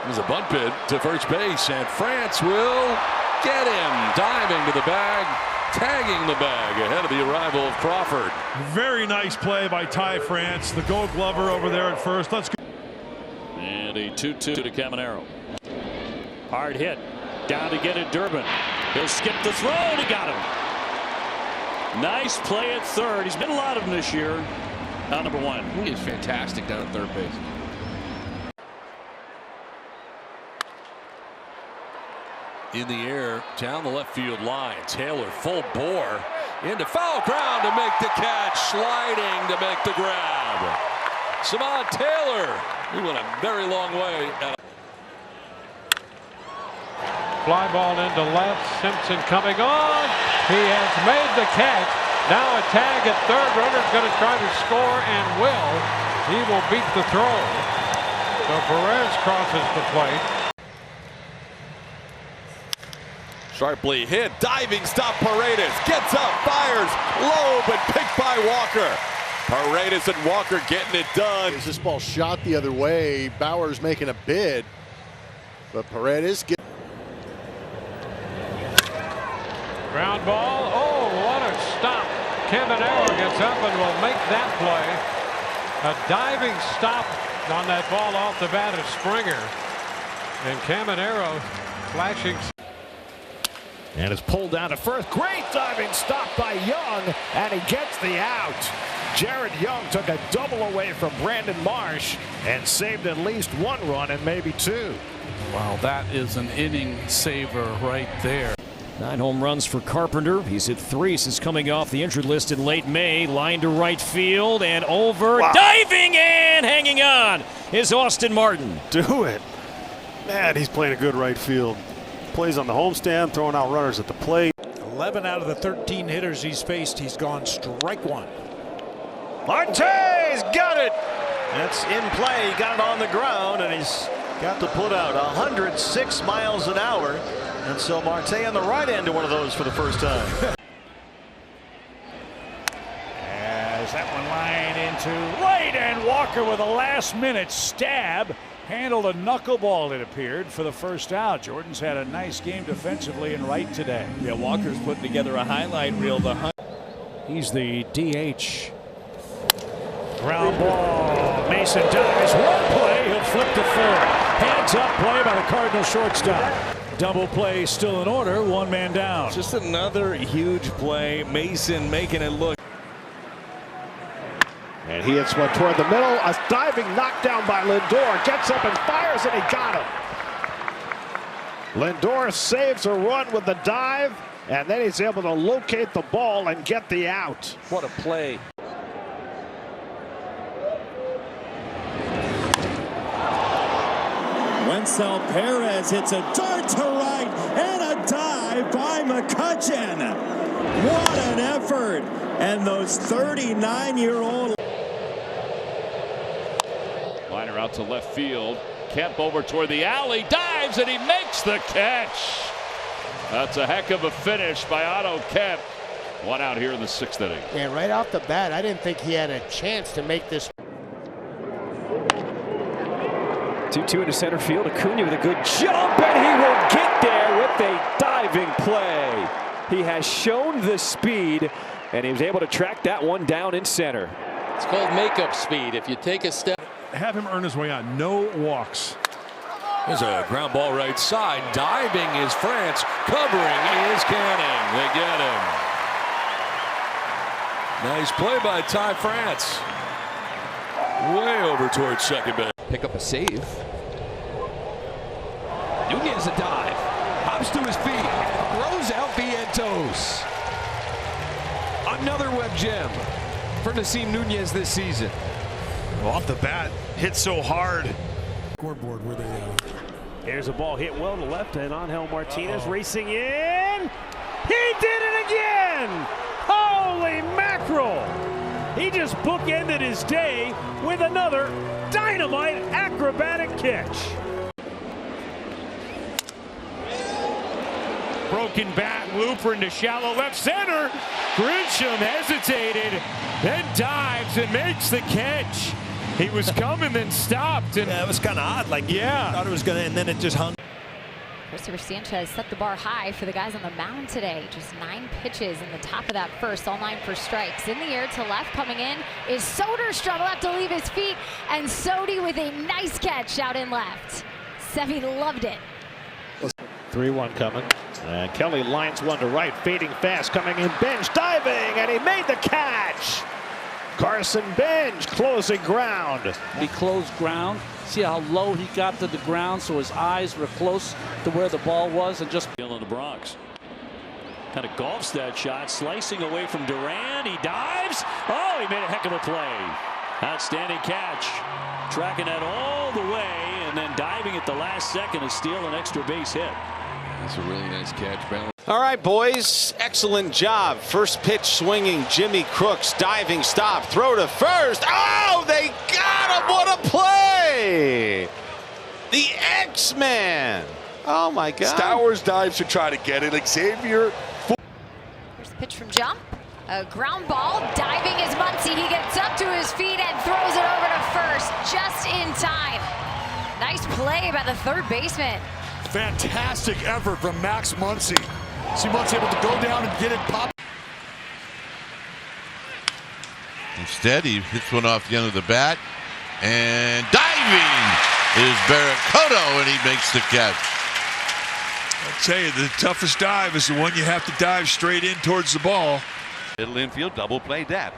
There's a bunt bid to first base, and France will get him. Diving to the bag, tagging the bag ahead of the arrival of Crawford. Very nice play by Ty France, the Gold Glover over there at first. Let's go. And a 2-2 to Caminero. Hard hit. Down to get it, Durbin. He'll skip the throw, and he got him. Nice play at third. He's been a lot of them this year. Now number 1. He is fantastic down at third base. In the air, down the left field line. Taylor full bore into foul ground to make the catch. Sliding to make the grab. Samad Taylor. He went a very long way. Fly ball into left. Simpson coming on. He has made the catch. Now a tag at third. Runner's going to try to score and will. He will beat the throw. So Perez crosses the plate. Sharply hit, diving stop. Paredes gets up, fires low, but picked by Walker. Paredes and Walker getting it done. This ball shot the other way. Bauer's making a bid, but Paredes gets... Ground ball. Oh, what a stop. Caminero gets up and will make that play. A diving stop on that ball off the bat of Springer. And Caminero flashing. And it's pulled down to first. Great diving stop by Young, and he gets the out. Jared Young took a double away from Brandon Marsh and saved at least 1 run and maybe 2. Wow, that is an inning saver right there. 9 home runs for Carpenter. He's hit 3 since coming off the injured list in late May. Line to right field and over. Wow. Diving and hanging on is Austin Martin. Do it. Man, he's playing a good right field. Plays on the homestand, throwing out runners at the plate. 11 out of the 13 hitters he's faced, he's gone strike 1. Marte's got it. That's in play. He got it on the ground, and he's got to put out 106 miles an hour. And so Marte on the right end to one of those for the first time. As that one line into right, and Walker with a last-minute stab handled a knuckleball, it appeared, for the first out. Jordan's had a nice game defensively in right today. Yeah, Walker's putting together a highlight reel. He's the DH. Ground ball. Mason dives. One play. He'll flip to third. Hands up play by the Cardinal shortstop. Double play still in order. One man down. Just another huge play. Mason making it look. And he hits one toward the middle. A diving knockdown by Lindor. Gets up and fires, and he got him. Lindor saves a run with the dive, and then he's able to locate the ball and get the out. What a play. Wencel Perez hits a dart to right and a dive by McCutchen. What an effort. And those 39-year-old. Liner out to left field. Kemp over toward the alley. Dives and he makes the catch. That's a heck of a finish by Otto Kemp. One out here in the 6th inning. And right off the bat, I didn't think he had a chance to make this. 2-2 into center field. Acuna with a good jump, and he will get there with a diving play. He has shown the speed, and he was able to track that one down in center. It's called makeup speed. If you take a step. Have him earn his way on. No walks. There's a ground ball right side. Diving is France. Covering is Canning. They get him. Nice play by Ty France. Way over towards second base. Pick up a save. Nunez a dive. Hops to his feet. Throws out Vientos. Another web gem for Nasim Nunez this season. Well, off the bat, hit so hard. Scoreboard where they Here's a ball hit well to left, and Angel Martinez racing in. He did it again! Holy mackerel! He just bookended his day with another dynamite acrobatic catch. Broken bat, looper into shallow left center. Grisham hesitated, then dives and makes the catch. He was coming, then stopped. And yeah, it was kind of odd. Like, yeah. Thought it was going to, and then it just hung. Christopher Sanchez set the bar high for the guys on the mound today. Just 9 pitches in the top of that first, all 9 for strikes. In the air to left, coming in is Soderstrom, left to leave his feet, and Sodi with a nice catch out in left. Sevy loved it. 3-1 coming. And Kelly lines one to right, fading fast, coming in, Bench diving, and he made the catch. Carson Bench closing ground. He closed ground. See how low he got to the ground, so his eyes were close to where the ball was, and just in the Bronx. Kind of golfs that shot, slicing away from Duran. He dives. Oh, he made a heck of a play. Outstanding catch. Tracking that all the way, and then diving at the last second to steal an extra base hit. That's a really nice catch, Balance. All right, boys, excellent job. First pitch swinging, Jimmy Crooks diving stop, throw to first. Oh, they got him. What a play. The X-Man. Oh, my God. Stowers dives to try to get it. Xavier. First pitch from jump. A ground ball. Diving is Muncy. He gets up to his feet and throws it over to first just in time. Nice play by the third baseman. Fantastic effort from Max Muncy. See Muncy able to go down and get it pop. Instead, he hits one off the end of the bat. And diving is Barracoto, and he makes the catch. I'll tell you, the toughest dive is the one you have to dive straight in towards the ball. Middle infield, double play that.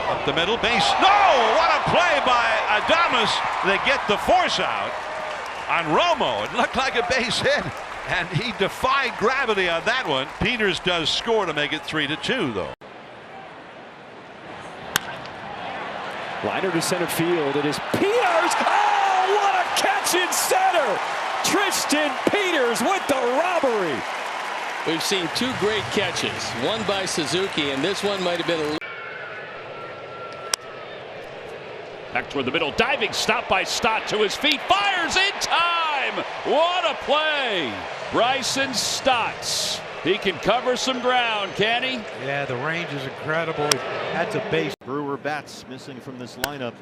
Up the middle, base. No! What a play by Adames. They get the force out on Romo. It looked like a base hit, and he defied gravity on that one. Peters does score to make it 3-2, though. Liner to center field. It is Peters. Oh, what a catch in center! Tristan Peters with the robbery. We've seen 2 great catches. One by Suzuki, and this one might have been a. Back toward the middle, diving stop by Stott to his feet, fires in time. What a play. Bryson Stott. He can cover some ground, can he? Yeah, the range is incredible. That's a base. Brewer bats missing from this lineup.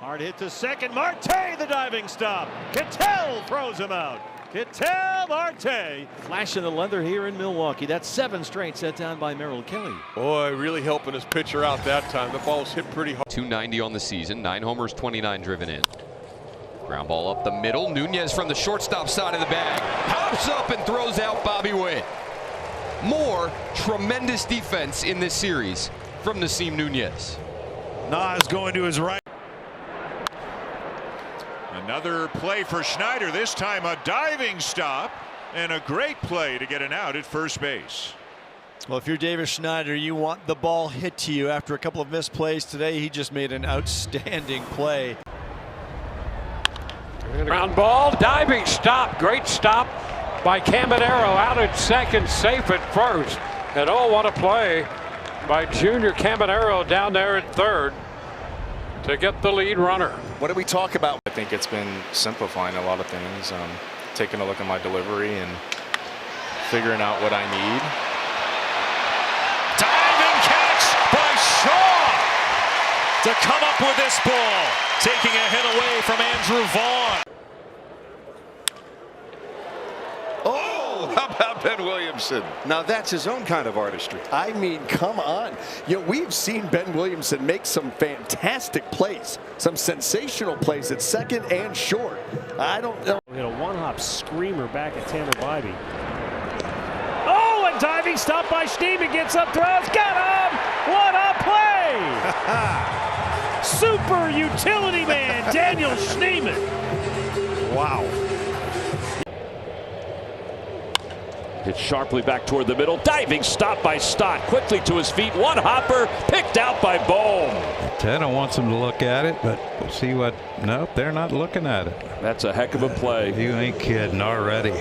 Hard hit to second. Marte, the diving stop. Ketel throws him out. Ketel Marte. Flash in the leather here in Milwaukee. That's 7 straight set down by Merrill Kelly. Boy, really helping his pitcher out that time. The ball was hit pretty hard. 290 on the season, 9 homers, 29 driven in. Ground ball up the middle. Nunez from the shortstop side of the bag. Pops up and throws out Bobby Witt. More tremendous defense in this series from Nasim Nunez. Nas going to his right. Another play for Schneider, this time a diving stop and a great play to get an out at first base. Well, if you're Davis Schneider, you want the ball hit to you after a couple of missed plays today. He just made an outstanding play. Ground ball, diving stop, great stop by Caminero, out at second, safe at first. And oh, what a play by Junior Caminero down there at third to get the lead runner. What did we talk about? I think it's been simplifying a lot of things, taking a look at my delivery and figuring out what I need. Diving catch by Shaw to come up with this ball, taking a hit away from Andrew Vaughn. Oh, how about Ben Williamson? Now that's his own kind of artistry. I mean, come on. You know, we've seen Ben Williamson make some fantastic plays, some sensational plays at second and short. I don't know. We had a one-hop screamer back at Tanner Bybee. Oh, a diving stop by Schneemann, gets up, throws, got him! What a play! Super utility man, Daniel Schneemann. Wow. Hit sharply back toward the middle. Diving stop by Stott. Quickly to his feet. One hopper picked out by Bohm. Tena wants him to look at it, but we'll see what. Nope, they're not looking at it. That's a heck of a play. You ain't kidding already.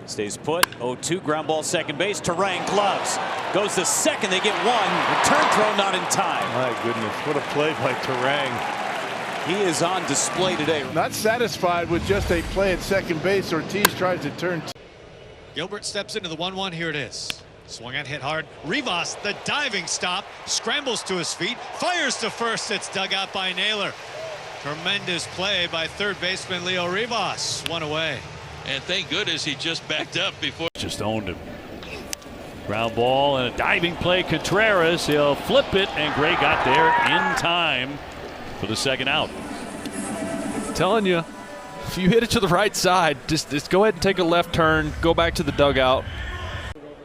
Stays put. 0-2 ground ball second base. Terang gloves. Goes to second. They get one. Return throw not in time. My goodness, what a play by Terang. He is on display today. Not satisfied with just a play at second base. Ortiz tries to turn. Gilbert steps into the 1-1. Here it is. Swung and hit hard. Rivas, the diving stop, scrambles to his feet, fires to first. It's dug out by Naylor. Tremendous play by third baseman Leo Rivas. One away. And thank goodness he just backed up before. Just owned him. Ground ball and a diving play. Contreras, he'll flip it, and Gray got there in time for the second out. Telling you, if you hit it to the right side, just go ahead and take a left turn, go back to the dugout.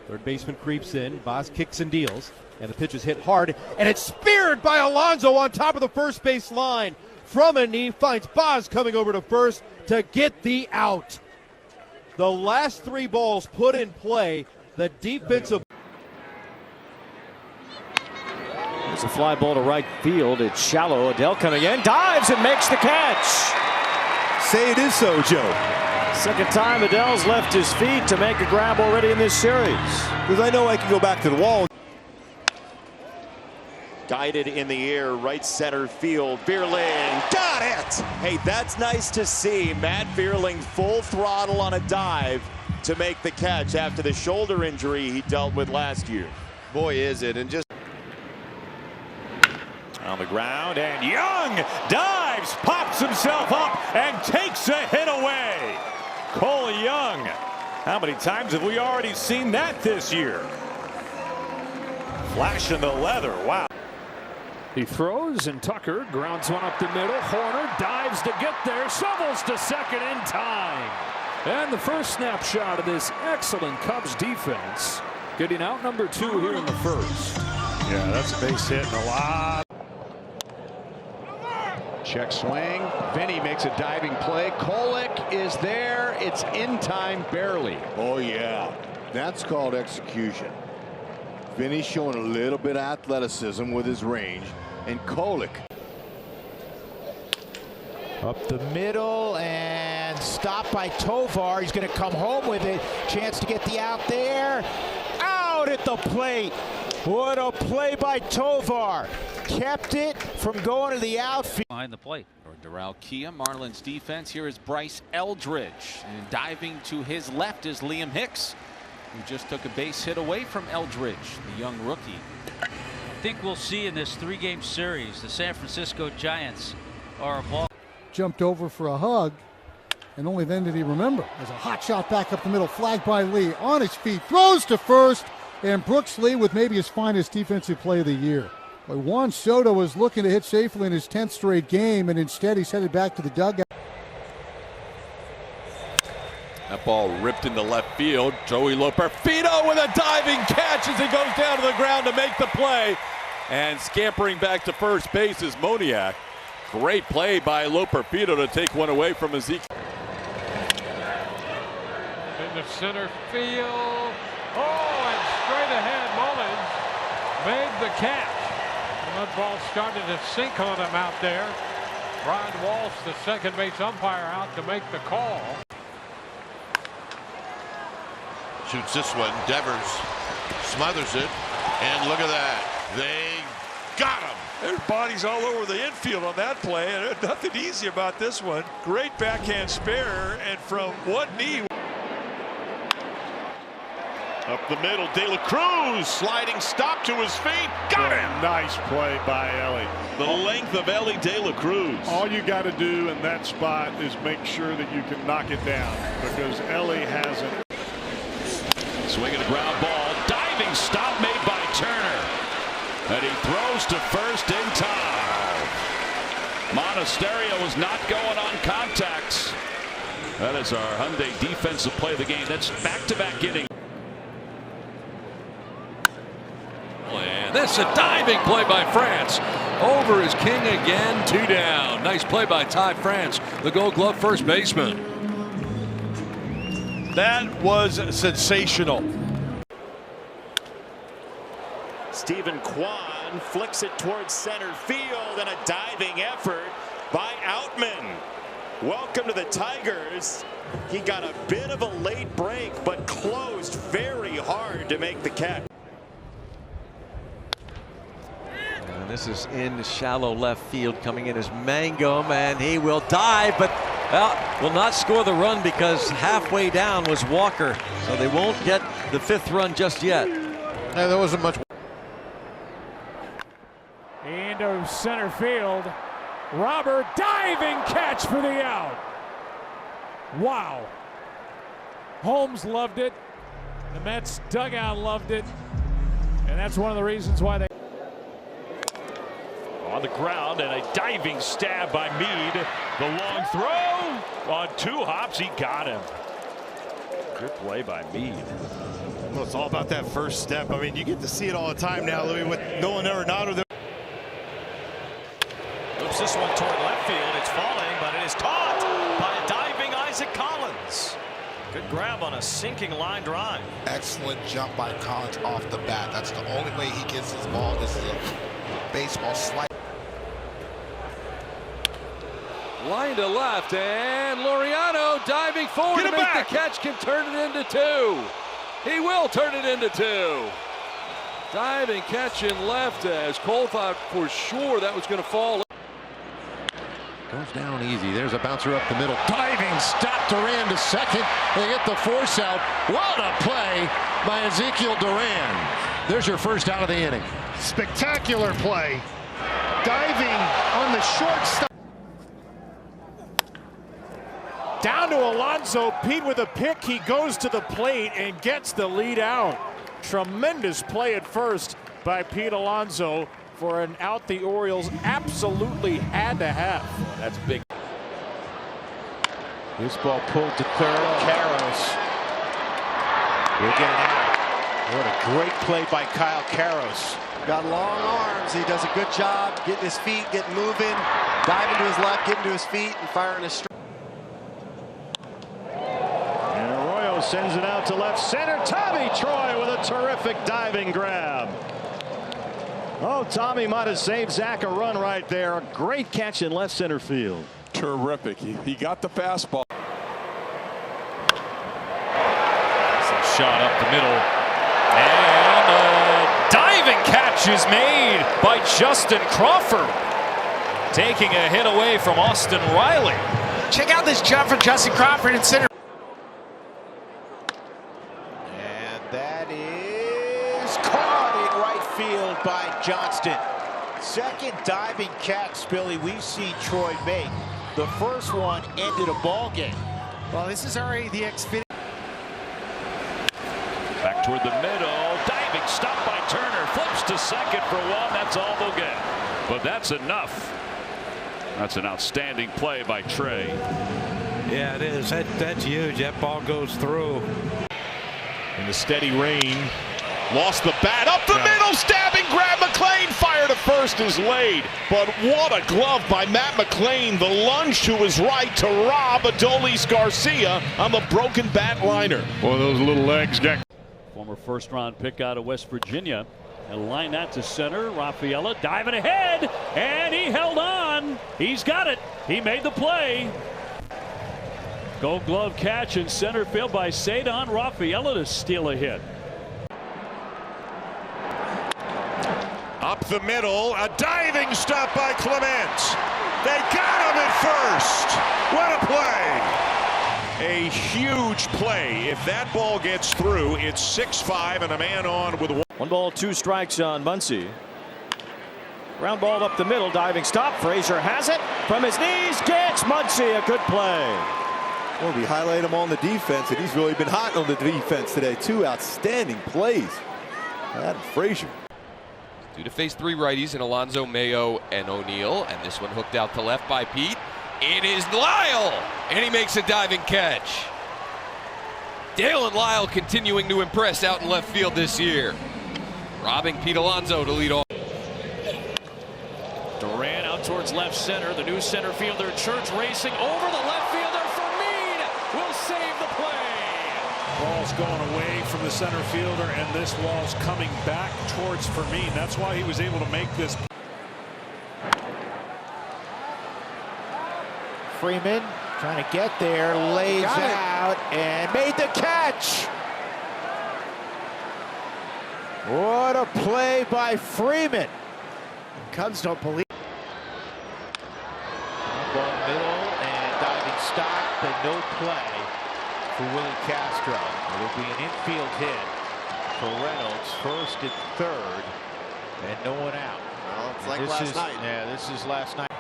Third baseman creeps in, Boz kicks and deals, and the pitch is hit hard, and it's speared by Alonso on top of the first base line. From a knee, finds Boz coming over to first to get the out. The last 3 balls put in play, the defensive. There's a fly ball to right field. It's shallow. Adele coming in, dives and makes the catch. Say it is so, Joe. Second time Adele's left his feet to make a grab already in this series. Because I know I can go back to the wall. Guided in the air, right center field. Vierling got it. Hey, that's nice to see. Matt Vierling full throttle on a dive to make the catch after the shoulder injury he dealt with last year. Boy, is it. And just on the ground, and Young dives, pops himself up, and takes a hit away. Cole Young. How many times have we already seen that this year? Flash in the leather. Wow. He throws, and Tucker grounds one up the middle. Horner dives to get there, shovels to second in time. And the first snapshot of this excellent Cubs defense, getting out number 2 here in the first. Yeah, that's a base hit and a lot. Check swing. Vinny makes a diving play. Kolek is there. It's in time barely. Oh, yeah. That's called execution. Vinny showing a little bit of athleticism with his range. And Kolek. Up the middle and stopped by Tovar. He's going to come home with it. Chance to get the out there. Out at the plate. What a play by Tovar. Kept it from going to the outfield. Behind the plate. Doral Kia, Marlins defense. Here is Bryce Eldridge. And diving to his left is Liam Hicks, who just took a base hit away from Eldridge, the young rookie. I think we'll see in this 3-game series, the San Francisco Giants are a ball. Jumped over for a hug, and only then did he remember. There's a hot shot back up the middle, flagged by Lee. On his feet, throws to first, and Brooks Lee with maybe his finest defensive play of the year. But Juan Soto was looking to hit safely in his 10th straight game, and instead he's headed back to the dugout. That ball ripped into left field. Joey Loperfido with a diving catch as he goes down to the ground to make the play. And scampering back to first base is Moniak. Great play by Loperfido to take one away from Ezekiel. Into center field. Oh, and straight ahead, Mullins made the catch. And that ball started to sink on him out there. Brian Walsh, the second base umpire, out to make the call. Shoots this one. Devers smothers it. And look at that. They got him. Their bodies all over the infield on that play. And nothing easy about this one. Great backhand spare. And from one knee. Up the middle, De La Cruz sliding stop to his feet. Got him. Nice play by Ellie. The length of Ellie De La Cruz. All you got to do in that spot is make sure that you can knock it down, because Ellie hasn't. Swinging a ground ball, diving stop made by Turner, and he throws to first in time. Monasterio was not going on contacts. That is our Hyundai defensive play of the game. That's back-to-back innings. And this a diving play by France. Over is King again, 2 down. Nice play by Ty France, the Gold Glove first baseman. That was sensational. Stephen Kwan flicks it towards center field, and a diving effort by Outman. Welcome to the Tigers. He got a bit of a late break, but closed very hard to make the catch. And this is in shallow left field. Coming in is Mangum, and he will dive, but will not score the run because halfway down was Walker. So they won't get the 5th run just yet. No, there wasn't much. Into center field. Robert diving catch for the out. Wow. Holmes loved it. The Mets dugout loved it. And that's one of the reasons why they. On the ground, and a diving stab by Meade. The long throw on 2 hops. He got him. Good play by Meade. Well, it's all about that first step. I mean, you get to see it all the time now, Louis, with Nolan Arenado there. Loops this one toward left field. It's falling, but it is caught by a diving Isaac Collins. Good grab on a sinking line drive. Excellent jump by Collins off the bat. That's the only way he gets his ball. This is a baseball slice. Line to left, and Laureano diving forward to make the catch, can turn it into 2. He will turn it into 2. Diving catch in left as Cole thought for sure that was going to fall. Goes down easy. There's a bouncer up the middle. Diving stop. Duran to second. They get the force out. What a play by Ezekiel Duran. There's your first out of the inning. Spectacular play. Diving on the shortstop. Down to Alonso. Pete with a pick. He goes to the plate and gets the lead out. Tremendous play at first by Pete Alonso for an out the Orioles absolutely had to have. That's big. This ball pulled to third. Karros will get it out. What a great play by Kyle Karros. Got long arms. He does a good job getting his feet, getting moving, diving to his left, getting to his feet, and firing a straight. And Arroyo sends it out to left center. Tommy Troy with a terrific diving grab. Oh, Tommy might have saved Zach a run right there. A great catch in left center field. Terrific. He got the fastball. Some shot up the middle. And a diving catch is made by Justin Crawford. Taking a hit away from Austin Riley. Check out this jump for Justin Crawford in center. And that is caught in right field by Johnston. Second diving catch, Billy, we've seen Troy make. The first one ended a ball game. Well, this is already the Xfinity. Back toward the middle, diving stop by Turner, flips to second for one. That's all they'll get. But that's enough. That's an outstanding play by Trey. Yeah, it is. That's huge. That ball goes through. In the steady rain, lost the bat up the middle, stabbing grab. McClain fire to first is laid. But what a glove by Matt McClain. The lunge to his right to rob Adolis Garcia on the broken bat liner. Boy, those little legs got. Former first-round pick out of West Virginia. And line that to center. Raffaella diving ahead, and he held on. He's got it. He made the play. Gold glove catch in center field by Cedon Raffaella to steal a hit. Up the middle, a diving stop by Clement. They got him at first. What a play. A huge play. If that ball gets through, it's 6-5 and a man on with 1 ball, 2 strikes on Muncy. Ground ball up the middle, diving stop. Frazier has it from his knees, gets Muncy. A good play. Well, we highlight him on the defense, and he's really been hot on the defense today. 2 outstanding plays. Adam Frazier. Due to face 3 righties in Alonso, Mayo, and O'Neill, and this one hooked out to left by Pete. It is Lyle, and he makes a diving catch. Dale and Lyle continuing to impress out in left field this year. Robbing Pete Alonso to lead off. Duran out towards left center. The new center fielder, Church, racing over the left fielder. Fermin will save the play. Ball's going away from the center fielder, and this ball's coming back towards Fermin. That's why he was able to make this. Freeman trying to get there, lays out, and made the catch. What a play by Freeman. Cubs don't believe. Ball middle and diving stop, and no play for Willie Castro. It'll be an infield hit for Reynolds, first and third, and no one out. Well, it's like last night. Yeah, this is last night.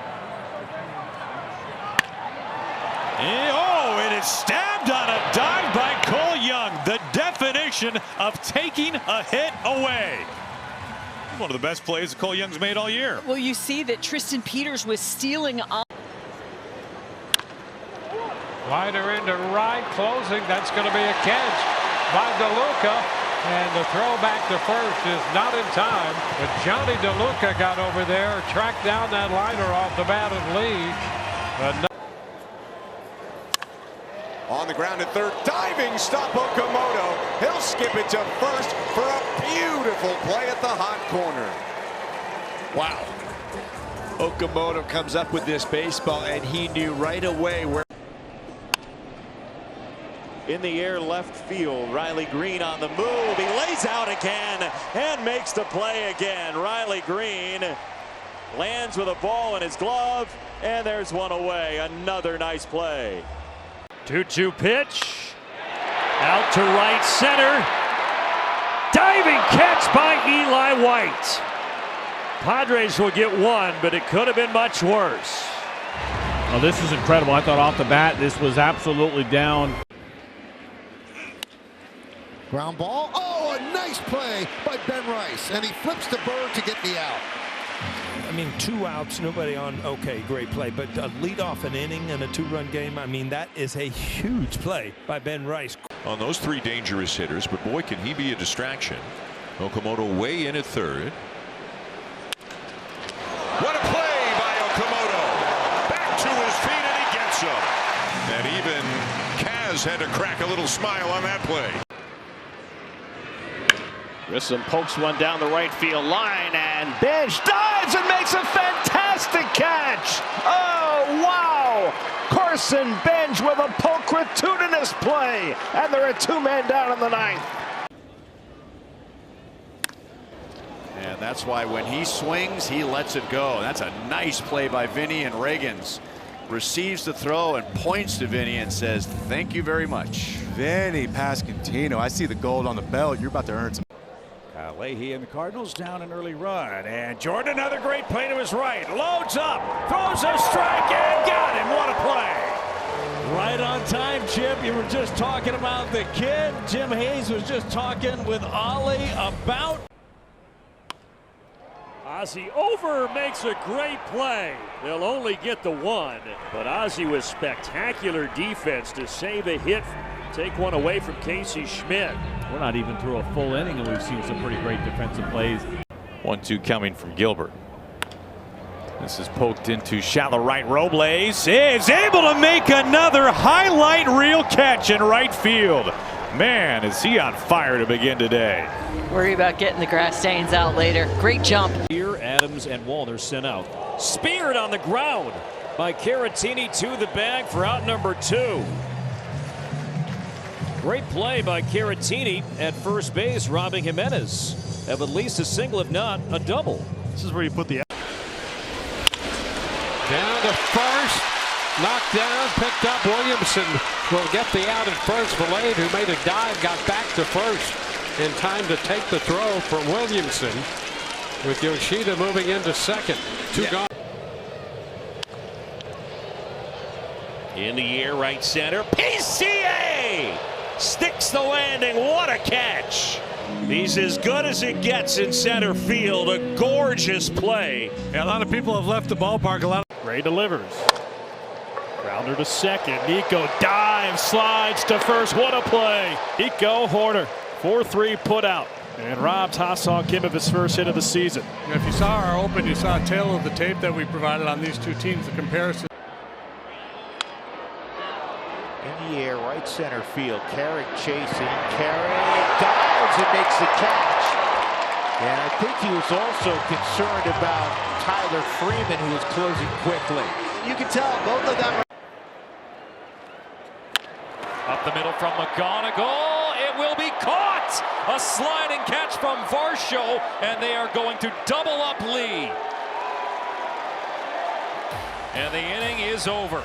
Oh, it is stabbed on a dive by Cole Young. The definition of taking a hit away. One of the best plays Cole Young's made all year. Well, you see that Tristan Peters was stealing on. Liner into right, closing. That's going to be a catch by DeLuca. And the throw back to first is not in time. But Johnny DeLuca got over there, tracked down that liner off the bat of Lee. On the ground at third, diving stop Okamoto. He'll skip it to first for a beautiful play at the hot corner. Wow. Okamoto comes up with this baseball, and he knew right away where. In the air left field, Riley Green on the move. He lays out again and makes the play again. Riley Green lands with a ball in his glove, and there's one away. Another nice play. 2-2 pitch. Out to right center. Diving catch by Eli White. Padres will get one, but it could have been much worse. Oh, this is incredible. I thought off the bat this was absolutely down. Ground ball. Oh, a nice play by Ben Rice. And he flips to Bird to get the out. I mean, 2 outs, nobody on. Okay, great play. But lead off an inning in a 2-run game, I mean, that is a huge play by Ben Rice. On those 3 dangerous hitters, but boy, can he be a distraction. Okamoto way in at third. What a play by Okamoto. Back to his feet, and he gets him. And even Kaz had to crack a little smile on that play. Grissom pokes one down the right field line, and Bench dives and makes a fantastic catch. Oh, wow. Carson Bench with a pulchritudinous play, and there are 2 men down in the 9th. And that's why when he swings, he lets it go. That's a nice play by Vinny, and Reagans receives the throw and points to Vinny and says, thank you very much. Vinny Pasquantino, I see the gold on the belt. You're about to earn some. Leahy and the Cardinals down an early run. And Jordan, another great play to his right. Loads up, throws a strike, and got him. What a play. Right on time, Chip. You were just talking about the kid. Jim Hayes was just talking with Ollie about. Ozzie over makes a great play. They'll only get the one, but Ozzie with spectacular defense to save a hit, take one away from Casey Schmidt. We're not even through a full inning, and we've seen some pretty great defensive plays. 1-2 coming from Gilbert. This is poked into shallow right. Robles is able to make another highlight reel catch in right field. Man, is he on fire to begin today. Worry about getting the grass stains out later. Great jump. Here, Adams and Wallner sent out. Speared on the ground by Caratini to the bag for out number 2. Great play by Caratini at first base, robbing Jimenez of at least a single, if not a double. This is where you put the down to first, knocked down, picked up. Williamson will get the out at first. Valade, who made a dive, got back to first in time to take the throw from Williamson, with Yoshida moving into second. 2 gone. In the air, right center. PCA sticks the landing. What a catch. He's as good as it gets in center field. A gorgeous play. Yeah, a lot of people have left the ballpark. Gray delivers. Grounder to second. Nico dives, slides to first. What a play. Nico Horner, 4-3 put out. And robs Hassan Kim of his first hit of the season. If you saw our open, you saw a tail of the tape that we provided on these two teams, the comparison. In the air, right center field. Carrick chasing. Carrick dives and makes the catch. And I think he was also concerned about Tyler Freeman, who was closing quickly. You can tell both of them. Up the middle from McGonigal. It will be caught. A sliding catch from Varsho, and they are going to double up lead. And the inning is over.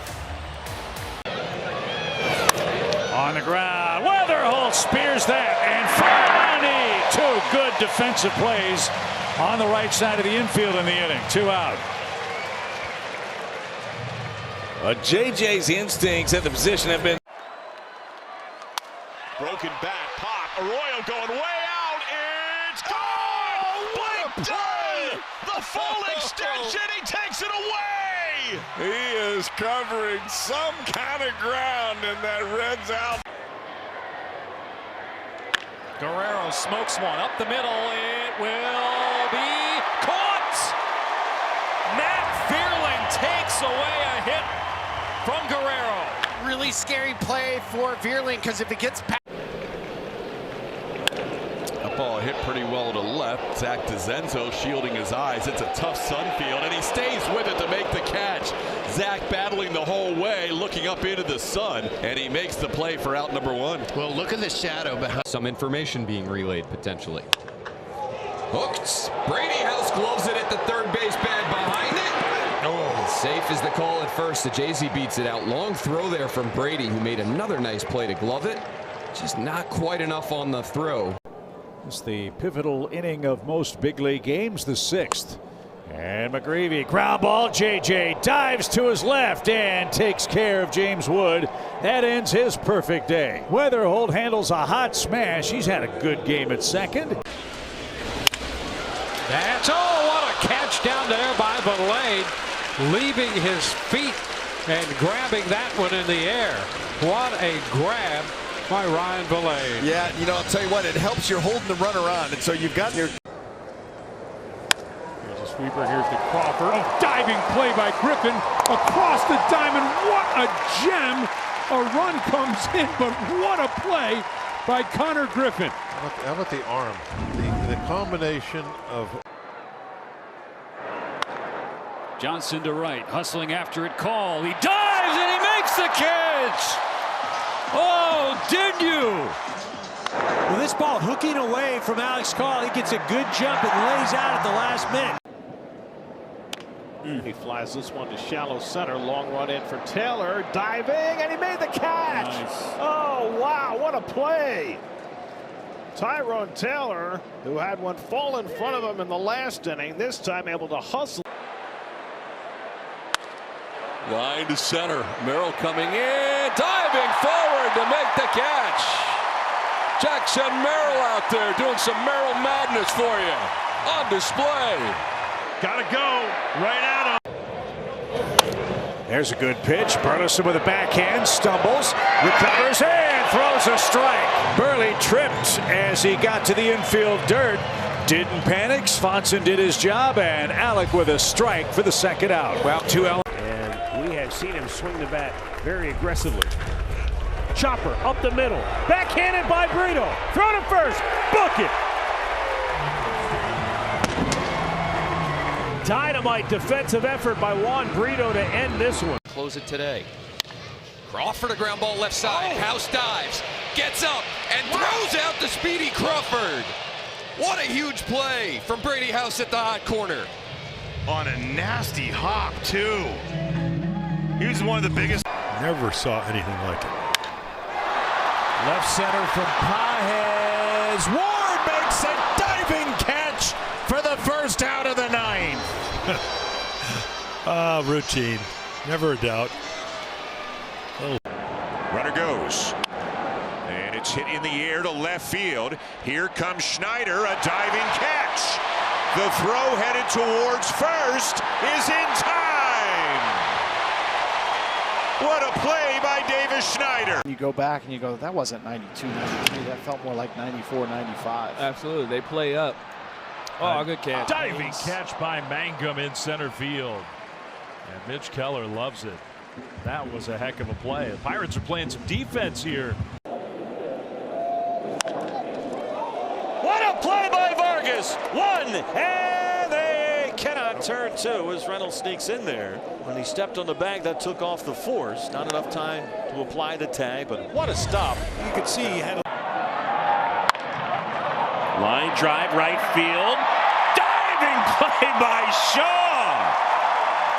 On the ground, Weatherholt spears that, and Ferrani, 2 good defensive plays on the right side of the infield in the inning. 2 out. JJ's instincts at the position have been broken back. Pop. Arroyo going way out. It's gone. Blake done. The full extension. He takes it away. He is covering some kind of ground, and that Reds out. Guerrero smokes one up the middle. It will be caught. Matt Vierling takes away a hit from Guerrero. Really scary play for Vierling, because if it gets past. That ball hit pretty well to left. Zach DeZenzo shielding his eyes. It's a tough sun field, and he stays with it to make the catch. Zach battling the whole way, looking up into the sun, and he makes the play for out number 1. Well, look at the shadow behind. Some information being relayed potentially. Hooked. Brady House gloves it at the third base bag behind it. Oh, safe is the call at first. The Jay-Z beats it out. Long throw there from Brady, who made another nice play to glove it. Just not quite enough on the throw. It's the pivotal inning of most big league games, the 6th. And McGreevy, ground ball. JJ dives to his left and takes care of James Wood. That ends his perfect day. Weatherholt handles a hot smash. He's had a good game at second. That's what a catch down there by Valade, leaving his feet and grabbing that one in the air. What a grab by Ryan Valade. Yeah, you know, I'll tell you what, it helps you're holding the runner on, and so you've got your. Here's a sweeper, here's the Crawford. Oh, diving play by Griffin across the diamond. What a gem. A run comes in, but what a play by Connor Griffin. How about the arm? The combination of. Johnson to right, hustling after it, call. He dives and he makes the catch. Oh, did you? Well, this ball hooking away from Alex Call. He gets a good jump and lays out at the last minute. He flies this one to shallow center. Long run in for Taylor. Diving, and he made the catch. Nice. Oh, wow, what a play. Tyrone Taylor, who had one fall in front of him in the last inning, this time able to hustle. Line to center. Merrill coming in, diving forward to make the catch. Jackson Merrill out there doing some Merrill madness for you. On display. Gotta go right at him. There's a good pitch. Burleson with a backhand, stumbles, recovers, and throws a strike. Burley tripped as he got to the infield dirt. Didn't panic. Swanson did his job, and Alec with a strike for the second out. Well, 2-0. And we have seen him swing the bat very aggressively. Chopper up the middle. Backhanded by Brito. Throw to first. Book it. Dynamite defensive effort by Juan Brito to end this one. Close it today. Crawford, a ground ball left side. House dives, gets up, and throws out the speedy Crawford. What a huge play from Brady House at the hot corner. On a nasty hop, too. He was one of the biggest. Never saw anything like it. Left center from Pages. Ward makes a diving catch for the first out of the ninth. Routine. Never a doubt. Runner goes. And it's hit in the air to left field. Here comes Schneider, a diving catch. The throw headed towards first is in time. What a play by Davis Schneider. You go back and you go, that wasn't 92, 93. That felt more like 94, 95. Absolutely. They play up. Oh, good catch. Diving catch by Mangum in center field. And Mitch Keller loves it. That was a heck of a play. The Pirates are playing some defense here. What a play by Vargas. One, and they cannot turn two as Reynolds sneaks in there. When he stepped on the bag, that took off the force. Not enough time to apply the tag, but what a stop. You could see he had a line drive right field. Diving play by Shaw.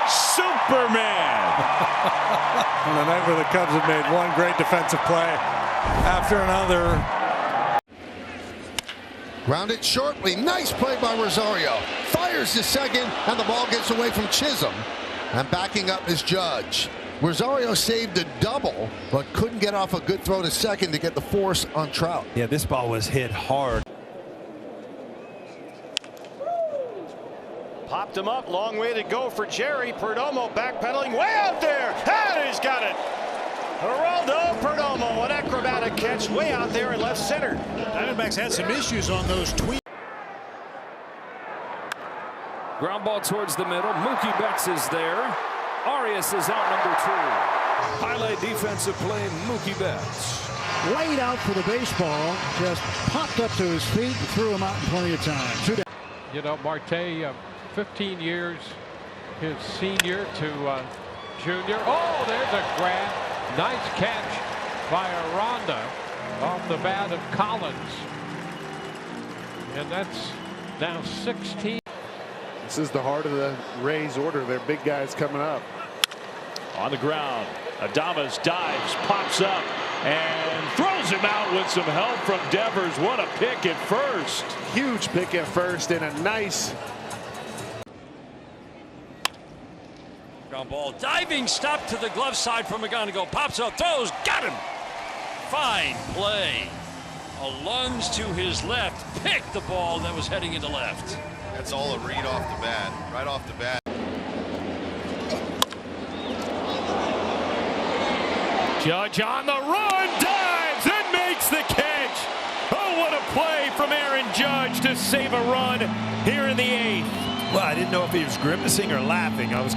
Superman. On a night where the Cubs have made one great defensive play after another. Grounded shortly. Nice play by Rosario. Fires to second, and the ball gets away from Chisholm. And backing up is Judge. Rosario saved a double, but couldn't get off a good throw to second to get the force on Trout. Yeah, this ball was hit hard. Popped him up. Long way to go for Jerry. Perdomo backpedaling way out there. And he's got it. Geraldo Perdomo, an acrobatic catch way out there in left center. Diamondbacks had some issues on those tweets. Ground ball towards the middle. Mookie Betts is there. Arias is out number 2. Highlight defensive play, Mookie Betts. Laid out for the baseball. Just popped up to his feet and threw him out in plenty of time. You know, Marte, 15 years his senior to junior. Oh, there's a grab. Nice catch by Aranda off the bat of Collins. And that's now 16. This is the heart of the Rays order. Their big guys coming up. On the ground, Adames dives, pops up, and throws him out with some help from Devers. What a pick at first. Huge pick at first and a nice. Ground ball, diving stop to the glove side from McGonigal. Pops up, throws, got him. Fine play. A lunge to his left, picked the ball that was heading into left. That's all a read off the bat, right off the bat. Judge on the run, dives and makes the catch. Oh, what a play from Aaron Judge to save a run here in the 8th. Well, I didn't know if he was grimacing or laughing. I was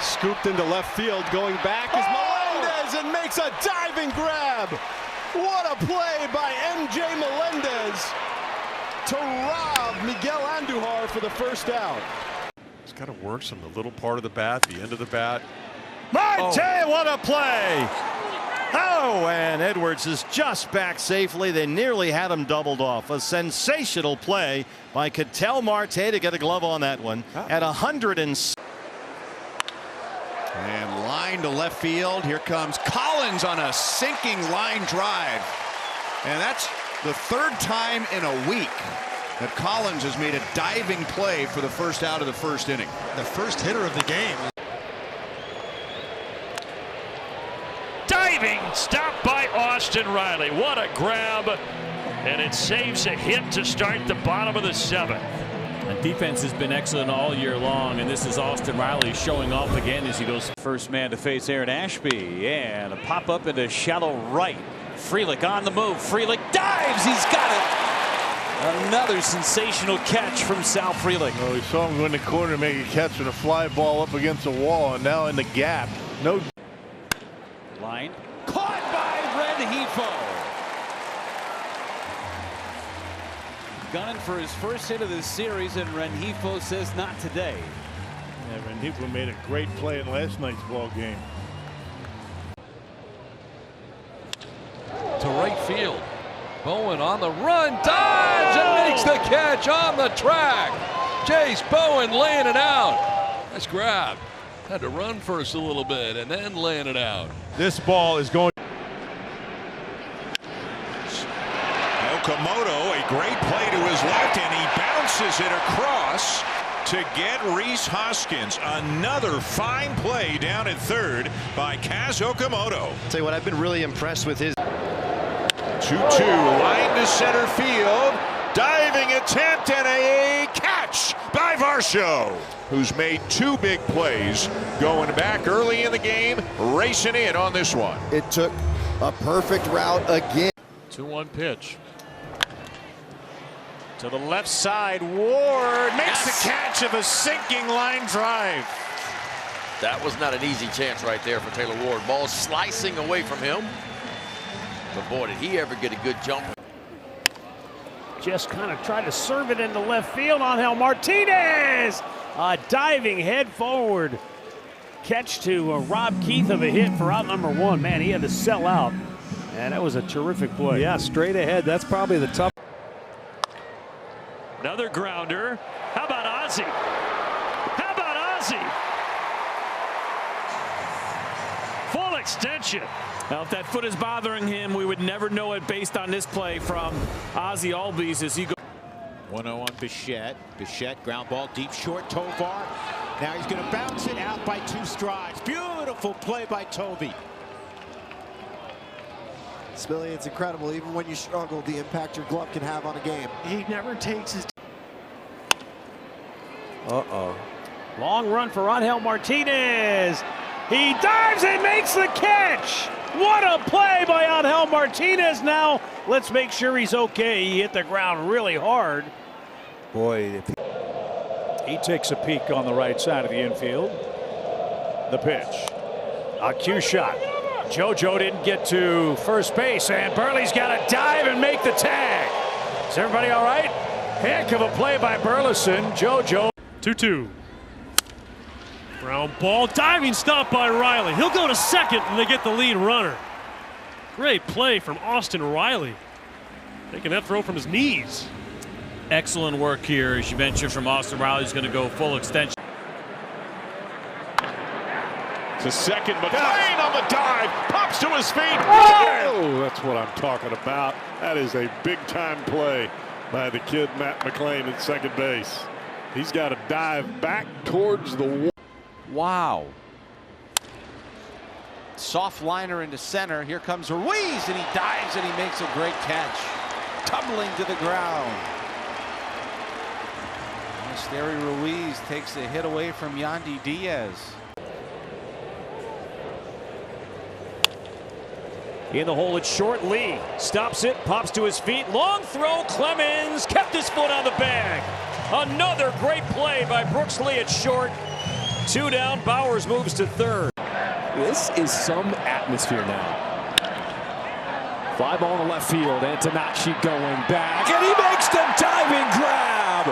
Scooped into left field, going back is Melendez and makes a diving grab. What a play by MJ Melendez to rob Miguel Andujar for the first out. It's got to work from the little part of the bat, the end of the bat. Marte, what a play! Oh, and Edwards is just back safely. They nearly had him doubled off. A sensational play by Ketel Marte to get a glove on that one at 100 and line line to left field. Here comes Collins on a sinking line drive. And that's the third time in a week that Collins has made a diving play for the first out of the first inning. The first hitter of the game. Diving stop by Austin Riley. What a grab. And it saves a hit to start the bottom of the seventh. And defense has been excellent all year long, and this is Austin Riley showing off again as he goes first man to face Aaron Ashby, and a pop up into shallow right. Frelick on the move. Frelick dives. He's got it. Another sensational catch from Sal Frelick. Well, we saw him go in the corner, make a catch with a fly ball up against the wall, and now in the gap. No line caught by Rengifo. Gunning for his first hit of this series, and Rengifo says not today. Yeah, Rengifo made a great play in last night's ball game. To right field. Bowen on the run, dives and makes the catch on the track. Jace Bowen laying it out. Nice grab. Had to run first a little bit and then laying it out. This ball is going. Okamoto, a great play to his left, and he bounces it across to get Rhys Hoskins. Another fine play down at third by Kaz Okamoto. Tell you what, I've been really impressed with his 2-2, line to center field. Diving attempt and a catch by Varsho, who's made two big plays going back early in the game, racing in on this one. It took a perfect route again. 2-1 pitch. To the left side, Ward makes the catch of a sinking line drive. That was not an easy chance right there for Taylor Ward. Ball slicing away from him. But boy, did he ever get a good jump. Just kind of tried to serve it into left field. Angel Martinez, a diving head forward catch to Rob Keith of a hit for out number one. Man, he had to sell out, and that was a terrific play. Yeah, straight ahead. That's probably the tough. Another grounder. How about Ozzie? How about Ozzie? Full extension. Now, if that foot is bothering him, we would never know it based on this play from Ozzie Albies as he goes. 1-0 on Bichette. Bichette, ground ball, deep short, Tovar. Now he's going to bounce it out by 2 strides. Beautiful play by Tovey. Smiley, it's incredible. Even when you struggle, the impact your glove can have on a game. He never takes his. Uh-oh. Long run for Angel Martinez. He dives and makes the catch. What a play by Angel Martinez. Now let's make sure he's okay. He hit the ground really hard. Boy, he takes a peek on the right side of the infield. The pitch. A cue shot. JoJo didn't get to first base, and Burley's got to dive and make the tag. Is everybody all right? Heck of a play by Burleson. JoJo. 2-2. Ground ball, diving stop by Riley. He'll go to second, and they get the lead runner. Great play from Austin Riley. Taking that throw from his knees. Excellent work here, as you mentioned, from Austin Riley. He's going to go full extension. To second, McLean on the dive, pops to his feet. Oh, that's what I'm talking about. That is a big-time play by the kid Matt McLean at second base. He's got to dive back towards the wall. Wow. Soft liner into center. Here comes Ruiz, and he dives and he makes a great catch. Tumbling to the ground. Esteri Ruiz takes the hit away from Yandy Diaz. In the hole, it's short. Lee stops it, pops to his feet. Long throw. Clemens kept his foot on the bag. Another great play by Brooks Lee at short. 2 down. Bowers moves to third. This is some atmosphere now. Fly ball in the left field. Antonacci going back, and he makes the diving grab.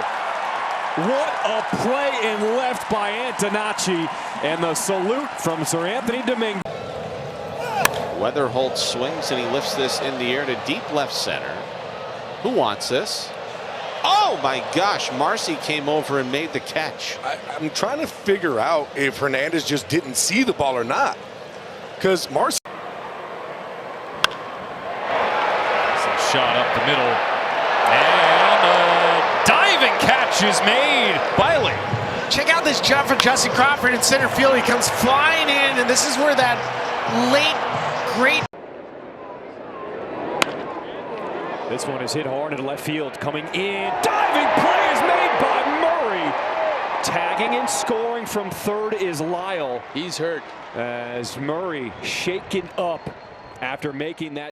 What a play in left by Antonacci, and the salute from Sir Anthony Dominguez. Weatherholt swings and he lifts this in the air to deep left center. Who wants this? Oh my gosh, Marcy came over and made the catch. I'm trying to figure out if Hernandez just didn't see the ball or not. because Marcy. Shot up the middle. And a diving catch is made. Biley. Check out this jump from Justin Crawford in center field. He comes flying in, and this is where that late, great. This one is hit hard into left field. Coming in. Diving play is made by Murray. Tagging and scoring from third is Lyle. He's hurt. As Murray shaken up after making that.